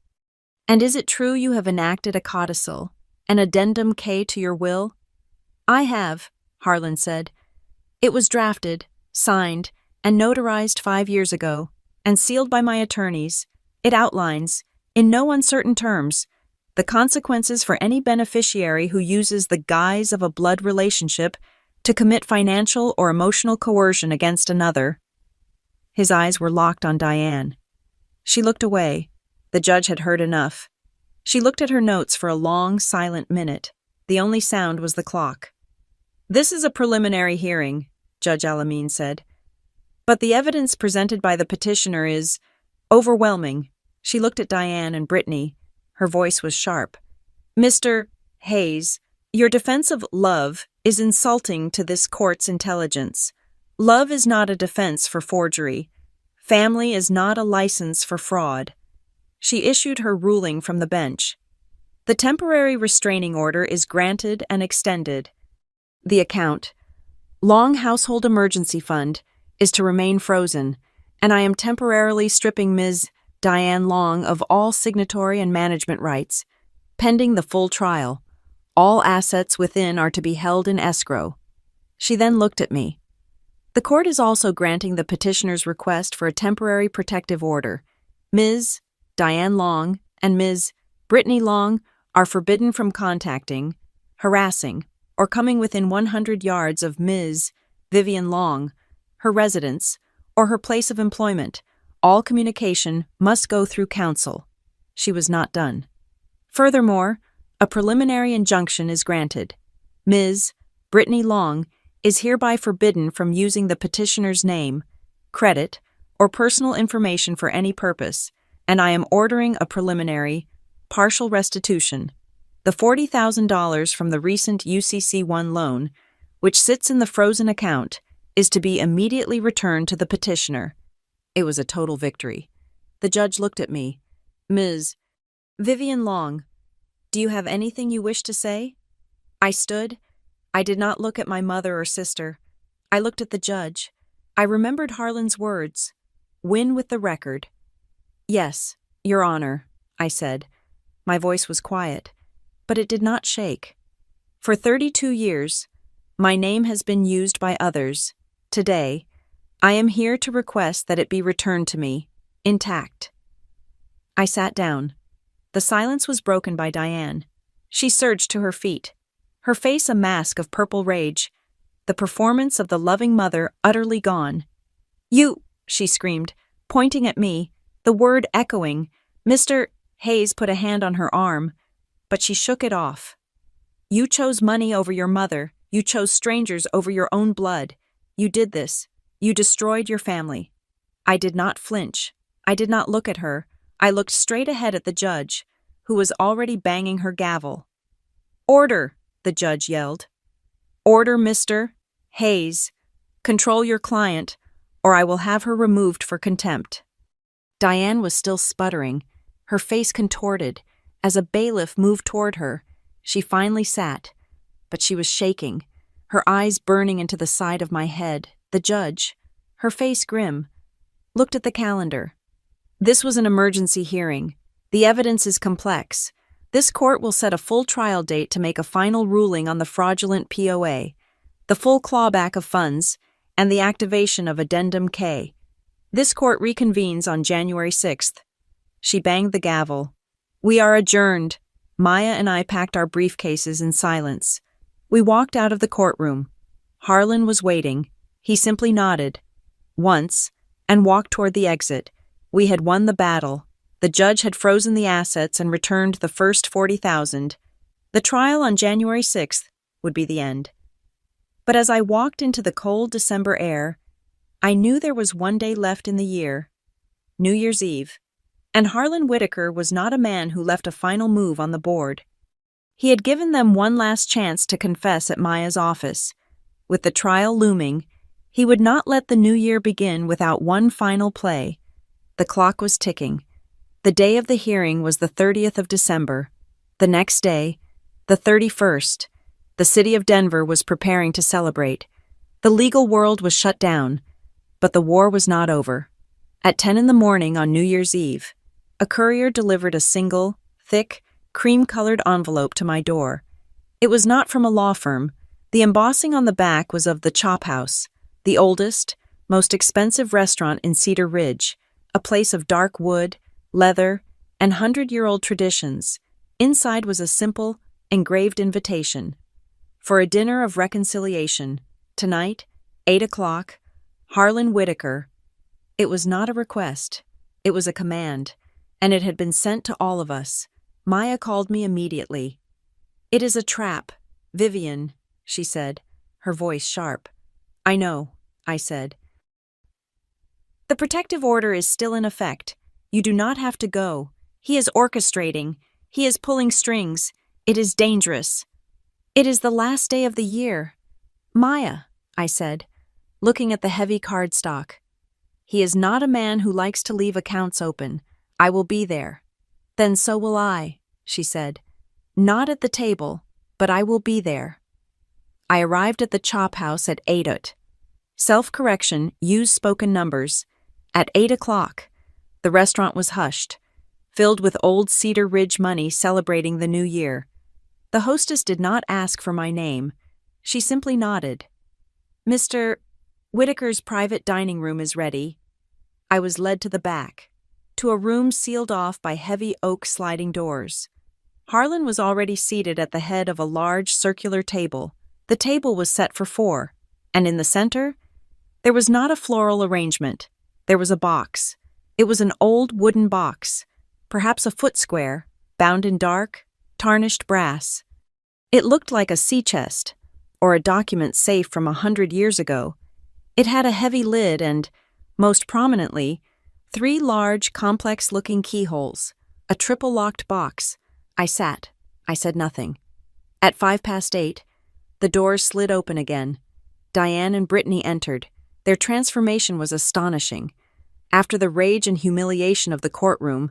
And is it true you have enacted a codicil, an addendum K to your will? I have, Harlan said. It was drafted, signed, and notarized 5 years ago, and sealed by my attorneys. It outlines, in no uncertain terms, the consequences for any beneficiary who uses the guise of a blood relationship to commit financial or emotional coercion against another. His eyes were locked on Diane. She looked away. The judge had heard enough. She looked at her notes for a long, silent minute. The only sound was the clock. This is a preliminary hearing, Judge Alameen said. But the evidence presented by the petitioner is overwhelming. She looked at Diane and Brittany. Her voice was sharp. Mr. Hayes, your defense of love is insulting to this court's intelligence. Love is not a defense for forgery. Family is not a license for fraud. She issued her ruling from the bench. The temporary restraining order is granted and extended. The account, Long Household Emergency Fund, is to remain frozen, and I am temporarily stripping Ms. Diane Long of all signatory and management rights. Pending the full trial, all assets within are to be held in escrow. She then looked at me. The court is also granting the petitioner's request for a temporary protective order. Ms. Diane Long and Ms. Brittany Long are forbidden from contacting, harassing, or coming within 100 yards of Ms. Vivian Long, her residence, or her place of employment. All communication must go through counsel. She was not done. Furthermore, a preliminary injunction is granted. Ms. Brittany Long is hereby forbidden from using the petitioner's name, credit, or personal information for any purpose, and I am ordering a preliminary, partial restitution. The $40,000 from the recent UCC1 loan, which sits in the frozen account, is to be immediately returned to the petitioner. It was a total victory. The judge looked at me. Ms. Vivian Long, do you have anything you wish to say? I stood. I did not look at my mother or sister. I looked at the judge. I remembered Harlan's words. Win with the record. Yes, Your Honor, I said. My voice was quiet, but it did not shake. For 32 years, my name has been used by others. Today, I am here to request that it be returned to me, intact. I sat down. The silence was broken by Diane. She surged to her feet, her face a mask of purple rage, the performance of the loving mother utterly gone. You, she screamed, pointing at me, the word echoing. Mr. Hayes put a hand on her arm, but she shook it off. You chose money over your mother. You chose strangers over your own blood. You did this. You destroyed your family. I did not flinch. I did not look at her. I looked straight ahead at the judge, who was already banging her gavel. Order, the judge yelled. Order, Mr. Hayes. Control your client, or I will have her removed for contempt. Diane was still sputtering, her face contorted. As a bailiff moved toward her, she finally sat, but she was shaking, her eyes burning into the side of my head. The judge, her face grim, looked at the calendar. This was an emergency hearing. The evidence is complex. This court will set a full trial date to make a final ruling on the fraudulent POA, the full clawback of funds, and the activation of Addendum K. This court reconvenes on January 6th. She banged the gavel. We are adjourned. Maya and I packed our briefcases in silence. We walked out of the courtroom. Harlan was waiting. He simply nodded, once, and walked toward the exit. We had won the battle. The judge had frozen the assets and returned the first 40,000. The trial on January 6th would be the end. But as I walked into the cold December air, I knew there was one day left in the year, New Year's Eve, and Harlan Whitaker was not a man who left a final move on the board. He had given them one last chance to confess at Maya's office. With the trial looming, he would not let the new year begin without one final play. The clock was ticking. The day of the hearing was the 30th of December. The next day, the 31st, the city of Denver was preparing to celebrate. The legal world was shut down, but the war was not over. At 10 in the morning on New Year's Eve, a courier delivered a single, thick, cream-colored envelope to my door. It was not from a law firm. The embossing on the back was of the Chop House, the oldest, most expensive restaurant in Cedar Ridge, a place of dark wood, leather, and 100-year-old traditions. Inside was a simple, engraved invitation. For a dinner of reconciliation, tonight, 8 o'clock, Harlan Whitaker. It was not a request. It was a command, and it had been sent to all of us. Maya called me immediately. It is a trap, Vivian, she said, her voice sharp. I know, I said. The protective order is still in effect. You do not have to go. He is orchestrating. He is pulling strings. It is dangerous. It is the last day of the year. Maya, I said, looking at the heavy cardstock. He is not a man who likes to leave accounts open. I will be there. Then so will I, she said. Not at the table, but I will be there. I arrived at the Chop House at 8:00. Self-correction, use spoken numbers. At 8 o'clock, the restaurant was hushed, filled with old Cedar Ridge money celebrating the new year. The hostess did not ask for my name. She simply nodded. Mr. Whitaker's private dining room is ready. I was led to the back, to a room sealed off by heavy oak sliding doors. Harlan was already seated at the head of a large circular table. The table was set for 4, and in the center, there was not a floral arrangement. There was a box. It was an old wooden box, perhaps a foot square, bound in dark, tarnished brass. It looked like a sea chest, or a document safe from 100 years ago. It had a heavy lid and, most prominently, 3 large, complex-looking keyholes, a triple-locked box. I sat. I said nothing. At 8:05, The doors slid open again. Diane and Brittany entered. Their transformation was astonishing. After the rage and humiliation of the courtroom,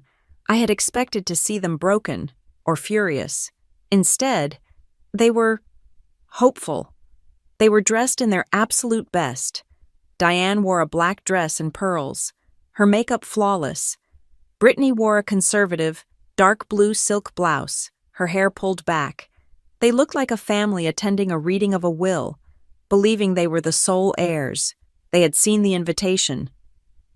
I had expected to see them broken or furious. Instead, they were hopeful. They were dressed in their absolute best. Diane wore a black dress and pearls, her makeup flawless. Brittany wore a conservative, dark blue silk blouse, her hair pulled back. They looked like a family attending a reading of a will, believing they were the sole heirs. They had seen the invitation.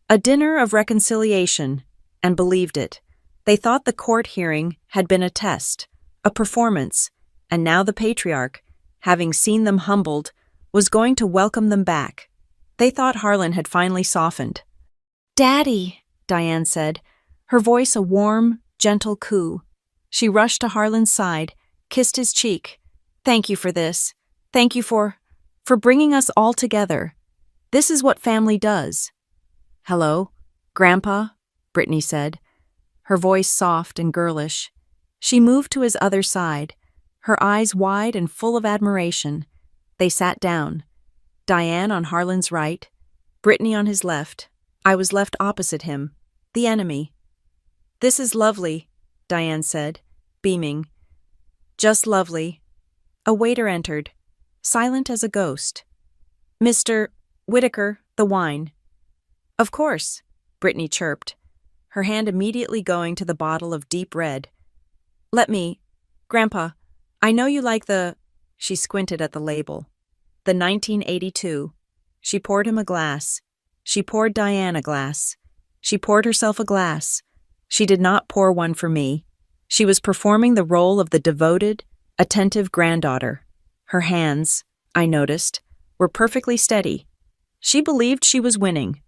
A dinner of reconciliation, and believed it. They thought the court hearing had been a test, a performance, and now the patriarch, having seen them humbled, was going to welcome them back. They thought Harlan had finally softened. "Daddy," Diane said, her voice a warm, gentle coo. She rushed to Harlan's side, kissed his cheek. "Thank you for this. Thank you for bringing us all together. This is what family does." "Hello, Grandpa," Brittany said, her voice soft and girlish. She moved to his other side, her eyes wide and full of admiration. They sat down. Diane on Harlan's right, Brittany on his left. I was left opposite him, the enemy. "This is lovely," Diane said, beaming. "Just lovely." A waiter entered, silent as a ghost. "Mr. Whitaker, the wine." "Of course," Brittany chirped, her hand immediately going to the bottle of deep red. "Let me, Grandpa, I know you like the—" She squinted at the label. "The 1982. She poured him a glass. She poured Diane a glass. She poured herself a glass. She did not pour one for me. She was performing the role of the devoted, attentive granddaughter. Her hands, I noticed, were perfectly steady. She believed she was winning.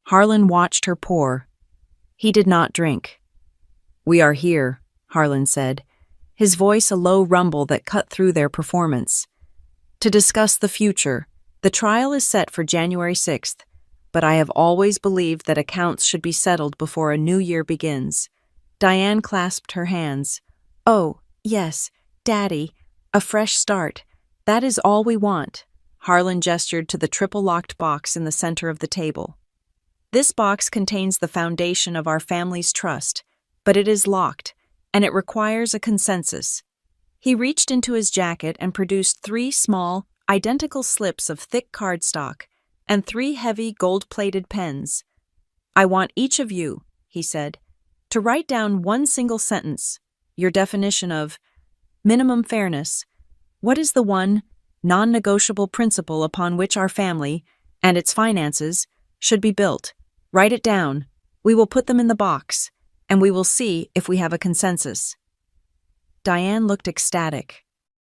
Harlan watched her pour. He did not drink. "We are here," Harlan said, his voice a low rumble that cut through their performance. "To discuss the future. The trial is set for January 6th, but I have always believed that accounts should be settled before a new year begins." Diane clasped her hands. "Oh, yes, Daddy, a fresh start. That is all we want." Harlan gestured to the triple-locked box in the center of the table. "This box contains the foundation of our family's trust, but it is locked, and it requires a consensus." He reached into his jacket and produced 3 small, identical slips of thick cardstock and 3 heavy gold-plated pens. "I want each of you," he said, "to write down one single sentence, your definition of minimum fairness. What is the one non-negotiable principle upon which our family, and its finances, should be built? Write it down. We will put them in the box, and we will see if we have a consensus." Diane looked ecstatic.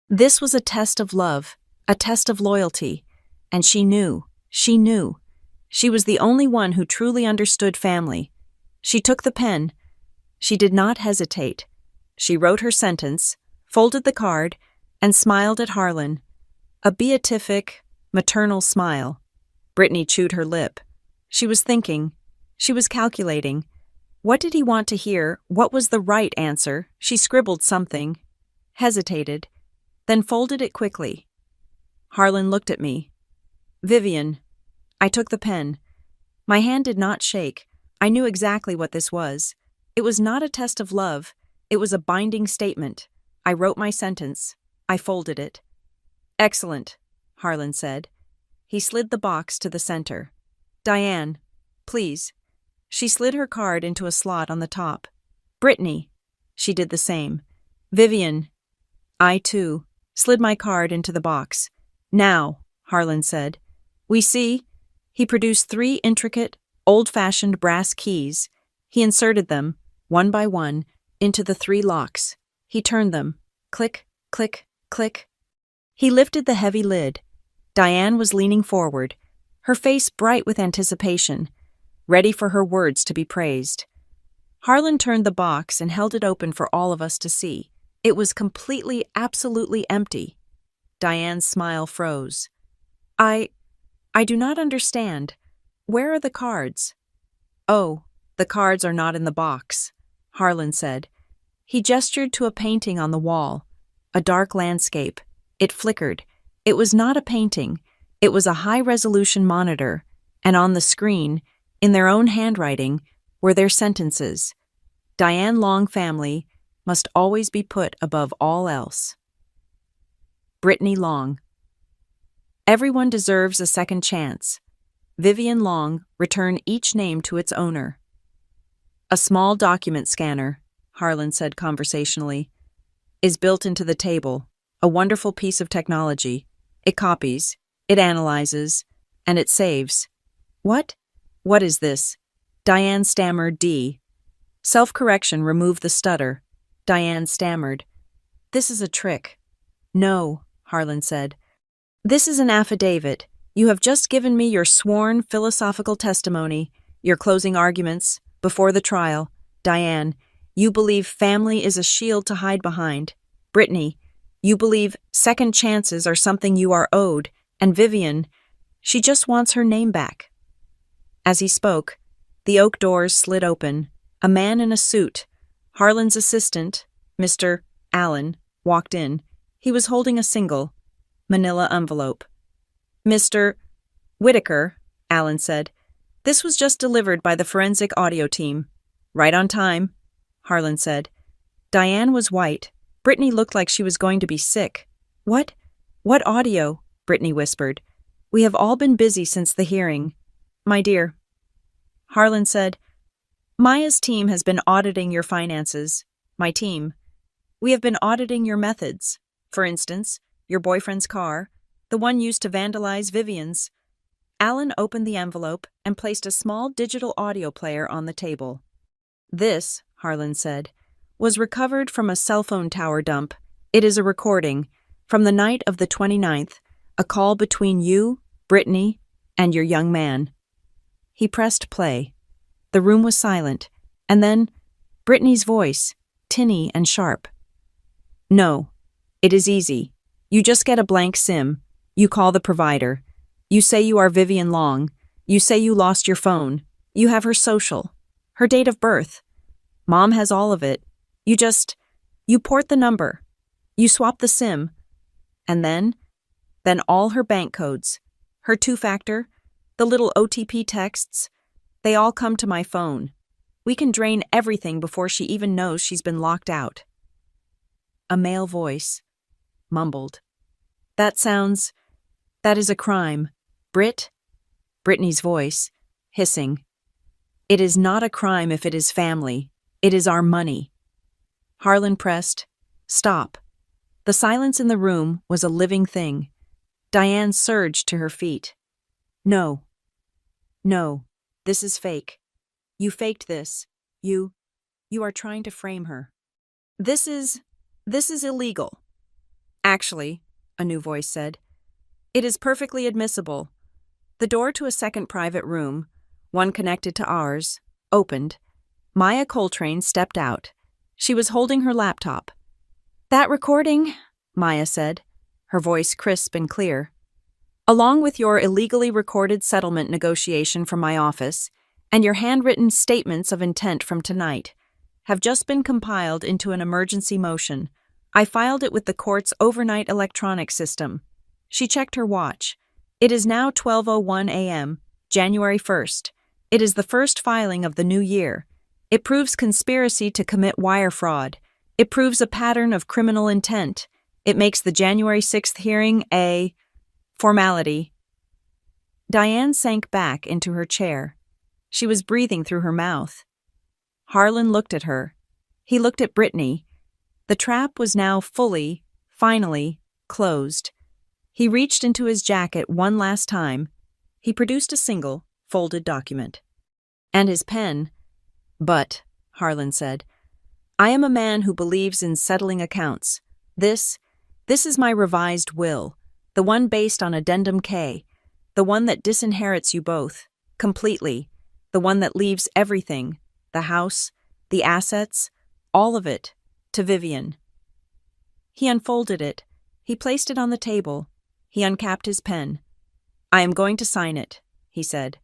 This was a test of love, a test of loyalty, and she knew. She was the only one who truly understood family. She took the pen. She did not hesitate. She wrote her sentence, folded the card, and smiled at Harlan. A beatific, maternal smile. Brittany chewed her lip. She was thinking. She was calculating. What did he want to hear? What was the right answer? She scribbled something, hesitated, then folded it quickly. Harlan looked at me. "Vivian." I took the pen. My hand did not shake. I knew exactly what this was. It was not a test of love. It was a binding statement. I wrote my sentence. I folded it. "Excellent," Harlan said. He slid the box to the center. "Diane, please." She slid her card into a slot on the top. "Brittany." She did the same. "Vivian." I, too, slid my card into the box. "Now," Harlan said. "We see." He produced 3 intricate, old-fashioned brass keys. He inserted them, one by one, into the 3 locks. He turned them. Click, click, click. He lifted the heavy lid. Diane was leaning forward, her face bright with anticipation, ready for her words to be praised. Harlan turned the box and held it open for all of us to see. It was completely, absolutely empty. Diane's smile froze. I do not understand. Where are the cards?" "Oh, the cards are not in the box," Harlan said. He gestured to a painting on the wall, a dark landscape. It flickered. It was not a painting. It was a high-resolution monitor, and on the screen, in their own handwriting, were their sentences. Diane Long family must always be put above all else. Brittany Long. Everyone deserves a second chance. Vivian Long, return each name to its owner. A small document scanner, Harlan said conversationally, is built into the table, a wonderful piece of technology. It copies, it analyzes, and it saves. What? What is this? Diane stammered. Self-correction removed the stutter. Diane stammered. This is a trick. No, Harlan said. This is an affidavit. You have just given me your sworn philosophical testimony, your closing arguments, before the trial. Diane, you believe family is a shield to hide behind. Brittany, you believe second chances are something you are owed. And Vivian, she just wants her name back. As he spoke, the oak doors slid open. A man in a suit, Harlan's assistant, Mr. Allen, walked in. He was holding a single, manila envelope. Mr. Whitaker, Allen said, this was just delivered by the forensic audio team. Right on time, Harlan said. Diane was white. Brittany looked like she was going to be sick. What? What audio? Brittany whispered. We have all been busy since the hearing. My dear, Harlan said, Maya's team has been auditing your finances. My team. We have been auditing your methods. For instance, your boyfriend's car, the one used to vandalize Vivian's. Allen opened the envelope and placed a small digital audio player on the table. This, Harlan said, was recovered from a cell phone tower dump. It is a recording, from the night of the 29th, a call between you, Brittany, and your young man. He pressed play. The room was silent, and then Brittany's voice, tinny and sharp. No, it is easy. You just get a blank SIM. You call the provider. You say you are Vivian Long. You say you lost your phone. You have her social, her date of birth. Mom has all of it. You port the number. You swap the SIM. And then all her bank codes, her two-factor, the little OTP texts, they all come to my phone. We can drain everything before she even knows she's been locked out. A male voice mumbled. That is a crime. Brittany's voice, hissing. It is not a crime if it is family. It is our money. Harlan pressed, stop. The silence in the room was a living thing. Diane surged to her feet. No, this is fake. You faked this. You are trying to frame her. This is illegal. Actually, a new voice said, it is perfectly admissible. The door to a second private room, one connected to ours, opened. Maya Coltrane stepped out. She was holding her laptop. That recording, Maya said, her voice crisp and clear. Along with your illegally recorded settlement negotiation from my office and your handwritten statements of intent from tonight, have just been compiled into an emergency motion. I filed it with the court's overnight electronic system. She checked her watch. It is now 12:01 a.m., January 1st. It is the first filing of the new year. It proves conspiracy to commit wire fraud. It proves a pattern of criminal intent. It makes the January 6th hearing a formality. Diane sank back into her chair. She was breathing through her mouth. Harlan looked at her. He looked at Brittany. The trap was now finally, closed. He reached into his jacket one last time. He produced a single, folded document. And his pen. But, Harlan said, I am a man who believes in settling accounts. This is my revised will, the one based on Addendum K, the one that disinherits you both, completely, the one that leaves everything, the house, the assets, all of it, to Vivian. He unfolded it. He placed it on the table. He uncapped his pen. I am going to sign it, he said.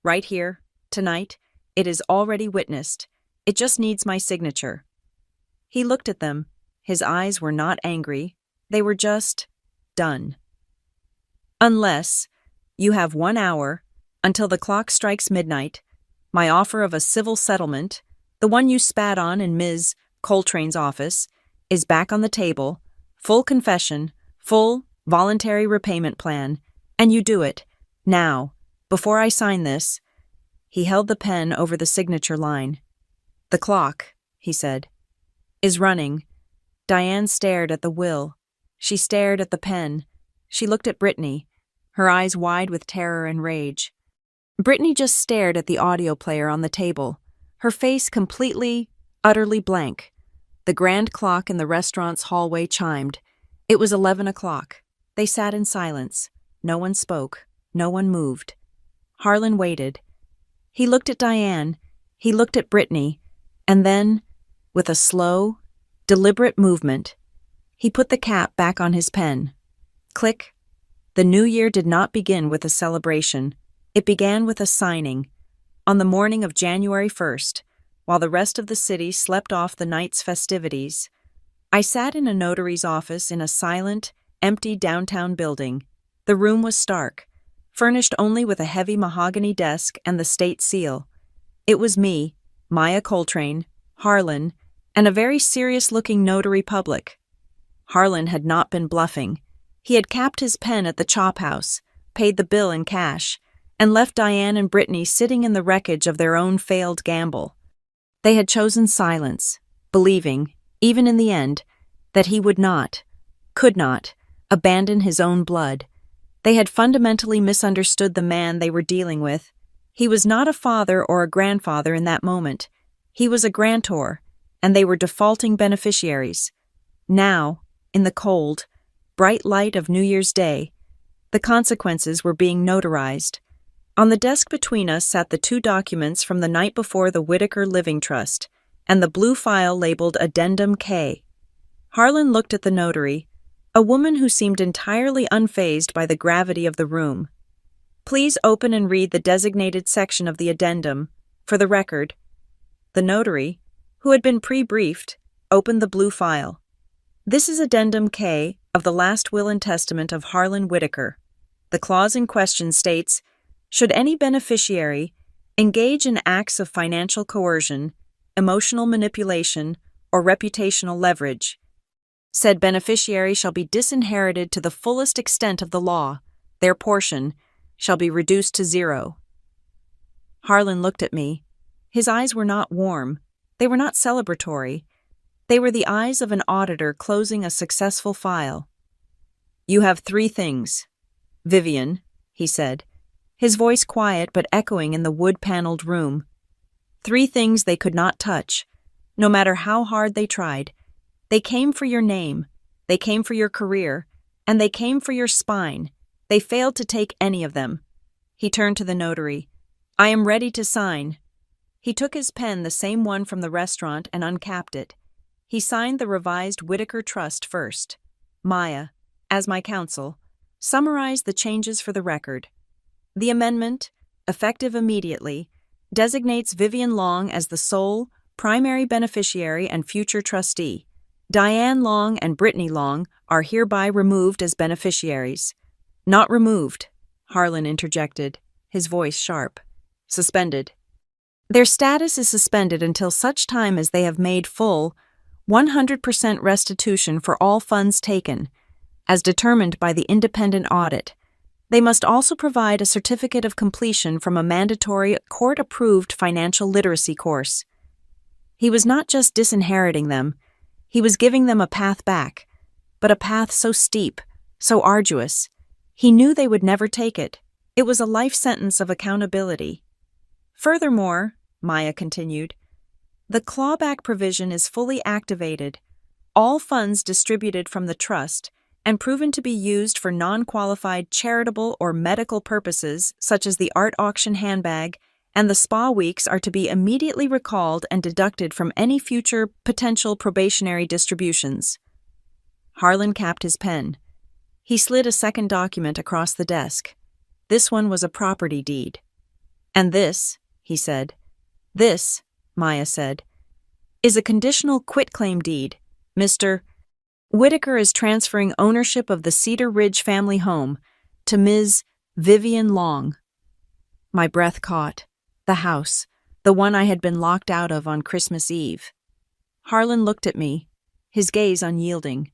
Right here, tonight, it is already witnessed. It just needs my signature. He looked at them. His eyes were not angry. They were just done. Unless you have 1 hour until the clock strikes midnight, my offer of a civil settlement, the one you spat on in Ms. Coltrane's office, is back on the table, full confession, full voluntary repayment plan, and you do it, now, before I sign this." He held the pen over the signature line. "The clock," he said, "is running." Diane stared at the will. She stared at the pen. She looked at Brittany, her eyes wide with terror and rage. Brittany just stared at the audio player on the table, her face completely, utterly blank. The grand clock in the restaurant's hallway chimed. It was 11 o'clock. They sat in silence. No one spoke. No one moved. Harlan waited. He looked at Diane. He looked at Brittany. And then, with a slow, deliberate movement, he put the cap back on his pen. Click. The new year did not begin with a celebration. It began with a signing. On the morning of January 1st, while the rest of the city slept off the night's festivities, I sat in a notary's office in a silent, empty downtown building. The room was stark, furnished only with a heavy mahogany desk and the state seal. It was me, Maya Coltrane, Harlan, and a very serious-looking notary public. Harlan had not been bluffing. He had capped his pen at the chop house, paid the bill in cash, and left Diane and Brittany sitting in the wreckage of their own failed gamble. They had chosen silence, believing, even in the end, that he would not, could not, abandon his own blood. They had fundamentally misunderstood the man they were dealing with. He was not a father or a grandfather in that moment. He was a grantor, and they were defaulting beneficiaries. Now, in the cold, bright light of New Year's Day, the consequences were being notarized. On the desk between us sat the 2 documents from the night before the Whitaker Living Trust, and the blue file labeled Addendum K. Harlan looked at the notary, a woman who seemed entirely unfazed by the gravity of the room. "Please open and read the designated section of the addendum, for the record." The notary, who had been pre-briefed, opened the blue file. "This is Addendum K of the last will and testament of Harlan Whitaker. The clause in question states, should any beneficiary engage in acts of financial coercion, emotional manipulation, or reputational leverage, said beneficiary shall be disinherited to the fullest extent of the law. Their portion shall be reduced to 0. Harlan looked at me. His eyes were not warm. They were not celebratory. They were the eyes of an auditor closing a successful file. "You have 3 things. Vivian," he said, his voice quiet but echoing in the wood-paneled room. 3 things they could not touch, no matter how hard they tried. They came for your name, they came for your career, and they came for your spine. They failed to take any of them." He turned to the notary. "I am ready to sign." He took his pen, the same one from the restaurant, and uncapped it. He signed the revised Whitaker Trust first. Maya, as my counsel, summarized the changes for the record. The amendment, effective immediately, designates Vivian Long as the sole, primary beneficiary and future trustee. Diane Long and Brittany Long are hereby removed as beneficiaries. "Not removed," Harlan interjected, his voice sharp. "Suspended. Their status is suspended until such time as they have made full, 100% restitution for all funds taken, as determined by the independent audit. They must also provide a certificate of completion from a mandatory court-approved financial literacy course." He was not just disinheriting them, he was giving them a path back, but a path so steep, so arduous. He knew they would never take it. It was a life sentence of accountability. "Furthermore," Maya continued, "the clawback provision is fully activated. All funds distributed from the trust and proven to be used for non-qualified charitable or medical purposes, such as the art auction handbag and the spa weeks, are to be immediately recalled and deducted from any future potential probationary distributions." Harlan capped his pen. He slid a second document across the desk. This one was a property deed. "And this," he said. "This," Maya said, "is a conditional quitclaim deed. Mr. Whitaker is transferring ownership of the Cedar Ridge family home, to Ms. Vivian Long. My breath caught. The house, the one I had been locked out of on Christmas Eve. Harlan looked at me, his gaze unyielding.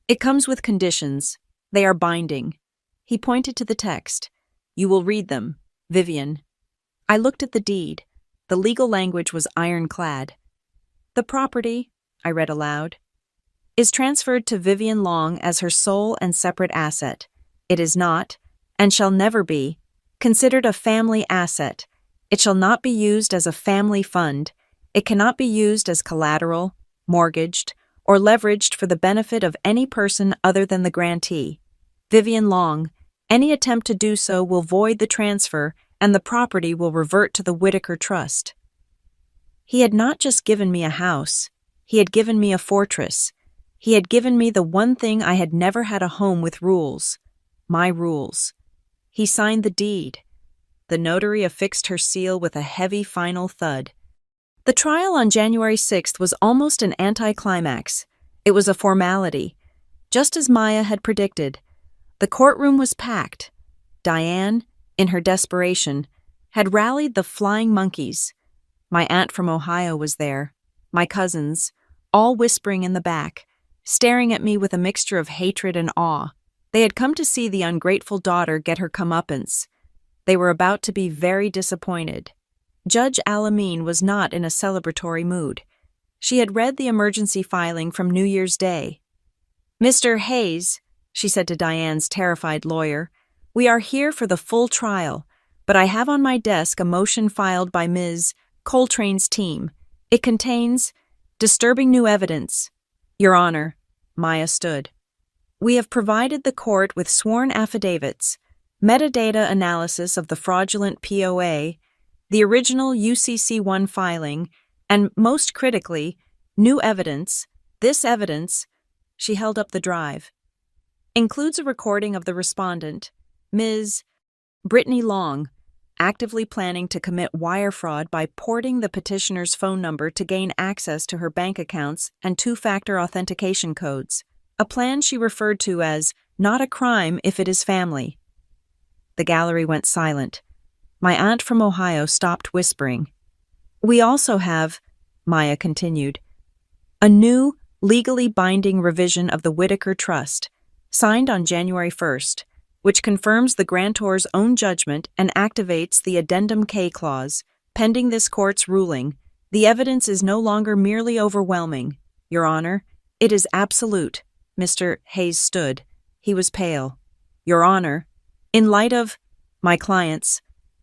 It comes with conditions. They are binding. He pointed to the text. You will read them, Vivian. I looked at the deed. The legal language was ironclad. The property, I read aloud, is transferred to Vivian Long as her sole and separate asset. It is not, and shall never be, considered a family asset. It shall not be used as a family fund. It cannot be used as collateral, mortgaged, or leveraged for the benefit of any person other than the grantee. Vivian Long, any attempt to do so will void the transfer and the property will revert to the Whitaker Trust. He had not just given me a house. He had given me a fortress. He had given me the one thing I had never had, a home with rules. My rules. He signed the deed. The notary affixed her seal with a heavy final thud. The trial on January 6th was almost an anticlimax. It was a formality, just as Maya had predicted. The courtroom was packed. Diane, in her desperation, had rallied the flying monkeys. My aunt from Ohio was there, my cousins, all whispering in the back, staring at me with a mixture of hatred and awe. They had come to see the ungrateful daughter get her comeuppance. They were about to be very disappointed. Judge Alameen was not in a celebratory mood. She had read the emergency filing from New Year's Day. Mr. Hayes, she said to Diane's terrified lawyer, we are here for the full trial, but I have on my desk a motion filed by Ms. Coltrane's team. It contains disturbing new evidence. Your Honor, Maya stood. We have provided the court with sworn affidavits, metadata analysis of the fraudulent POA, the original UCC-1 filing, and, most critically, new evidence. This evidence, she held up the drive, includes a recording of the respondent, Ms. Brittany Long, actively planning to commit wire fraud by porting the petitioner's phone number to gain access to her bank accounts and two-factor authentication codes, a plan she referred to as not a crime if it is family. The gallery went silent. My aunt from Ohio stopped whispering. We also have, Maya continued, a new, legally binding revision of the Whitaker Trust, signed on January 1st, which confirms the grantor's own judgment and activates the Addendum K clause. Pending this court's ruling, the evidence is no longer merely overwhelming. Your Honor, it is absolute. Mr. Hayes stood. He was pale. Your Honor, in light of my clients,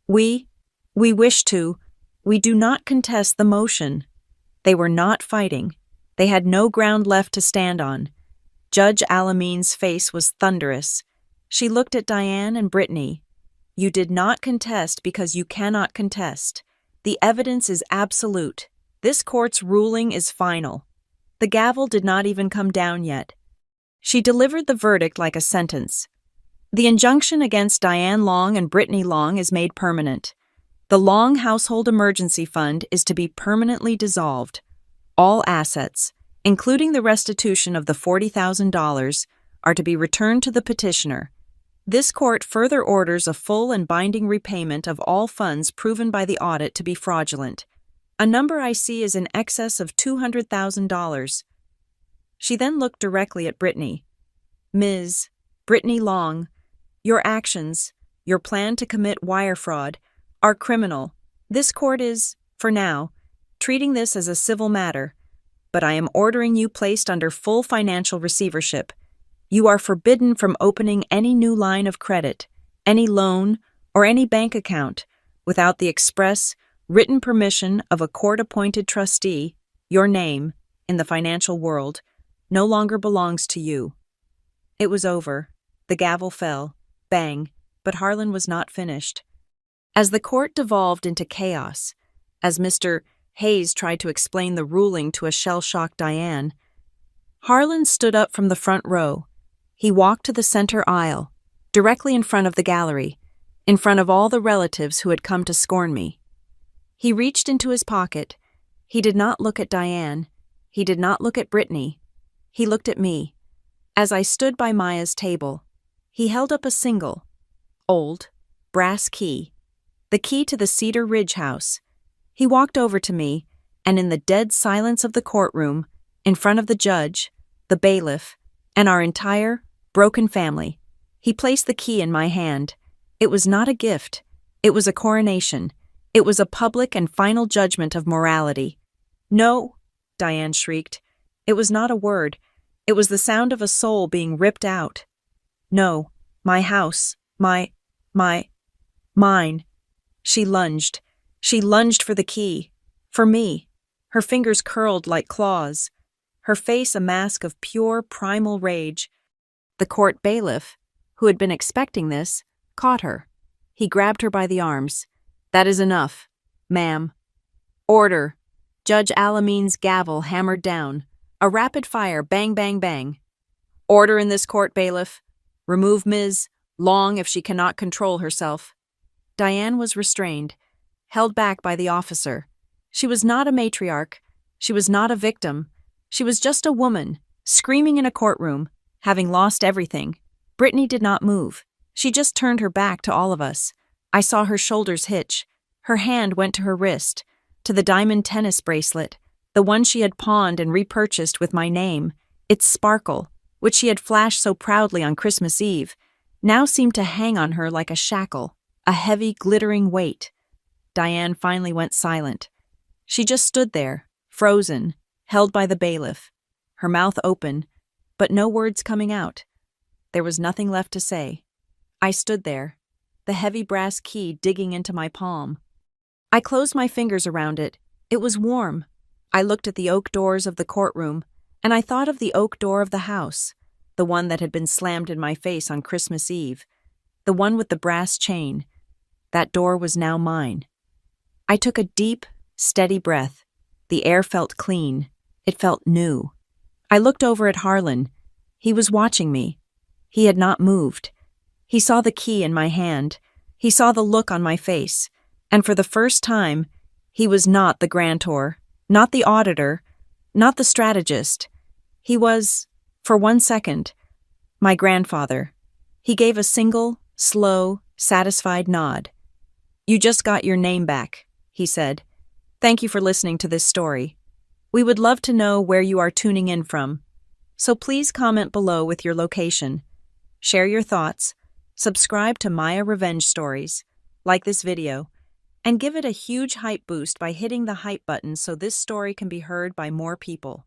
we do not contest the motion. They were not fighting. They had no ground left to stand on. Judge Alameen's face was thunderous. She looked at Diane and Brittany. You did not contest because you cannot contest. The evidence is absolute. This court's ruling is final. The gavel did not even come down yet. She delivered the verdict like a sentence. The injunction against Diane Long and Brittany Long is made permanent. The Long Household Emergency Fund is to be permanently dissolved. All assets, including the restitution of the $40,000, are to be returned to the petitioner. This court further orders a full and binding repayment of all funds proven by the audit to be fraudulent. A number I see is in excess of $200,000. She then looked directly at Brittany. Ms. Brittany Long, your actions, your plan to commit wire fraud, are criminal. This court is, for now, treating this as a civil matter, but I am ordering you placed under full financial receivership. You are forbidden from opening any new line of credit, any loan, or any bank account without the express, written permission of a court-appointed trustee. Your name, in the financial world, no longer belongs to you. It was over. The gavel fell. Bang, but Harlan was not finished. As the court devolved into chaos, as Mr. Hayes tried to explain the ruling to a shell-shocked Diane, Harlan stood up from the front row. He walked to the center aisle, directly in front of the gallery, in front of all the relatives who had come to scorn me. He reached into his pocket. He did not look at Diane. He did not look at Brittany. He looked at me. As I stood by Maya's table, he held up a single, old, brass key. The key to the Cedar Ridge house. He walked over to me, and in the dead silence of the courtroom, in front of the judge, the bailiff, and our entire, broken family, he placed the key in my hand. It was not a gift. It was a coronation. It was a public and final judgment of morality. "No," Diane shrieked. It was not a word. It was the sound of a soul being ripped out. "No, my house, mine." She lunged. She lunged for the key. For me. Her fingers curled like claws. Her face a mask of pure, primal rage. The court bailiff, who had been expecting this, caught her. He grabbed her by the arms. "That is enough, ma'am." "Order." Judge Alamine's gavel hammered down. A rapid-fire bang, bang, bang. "Order in this court, bailiff. Remove Ms. Long if she cannot control herself." Diane was restrained, held back by the officer. She was not a matriarch. She was not a victim. She was just a woman, screaming in a courtroom, having lost everything. Brittany did not move. She just turned her back to all of us. I saw her shoulders hitch. Her hand went to her wrist, to the diamond tennis bracelet, the one she had pawned and repurchased with my name. Its sparkle, which she had flashed so proudly on Christmas Eve, now seemed to hang on her like a shackle, a heavy, glittering weight. Diane finally went silent. She just stood there, frozen, held by the bailiff, her mouth open, but no words coming out. There was nothing left to say. I stood there, the heavy brass key digging into my palm. I closed my fingers around it. It was warm. I looked at the oak doors of the courtroom, and I thought of the oak door of the house, the one that had been slammed in my face on Christmas Eve, the one with the brass chain. That door was now mine. I took a deep, steady breath. The air felt clean. It felt new. I looked over at Harlan. He was watching me. He had not moved. He saw the key in my hand. He saw the look on my face. And for the first time, he was not the grantor, not the auditor, not the strategist. He was, for 1 second, my grandfather. He gave a single, slow, satisfied nod. "You just got your name back," he said. "Thank you for listening to this story. We would love to know where you are tuning in from. So please comment below with your location. Share your thoughts, subscribe to Maya Revenge Stories, like this video, and give it a huge hype boost by hitting the hype button so this story can be heard by more people.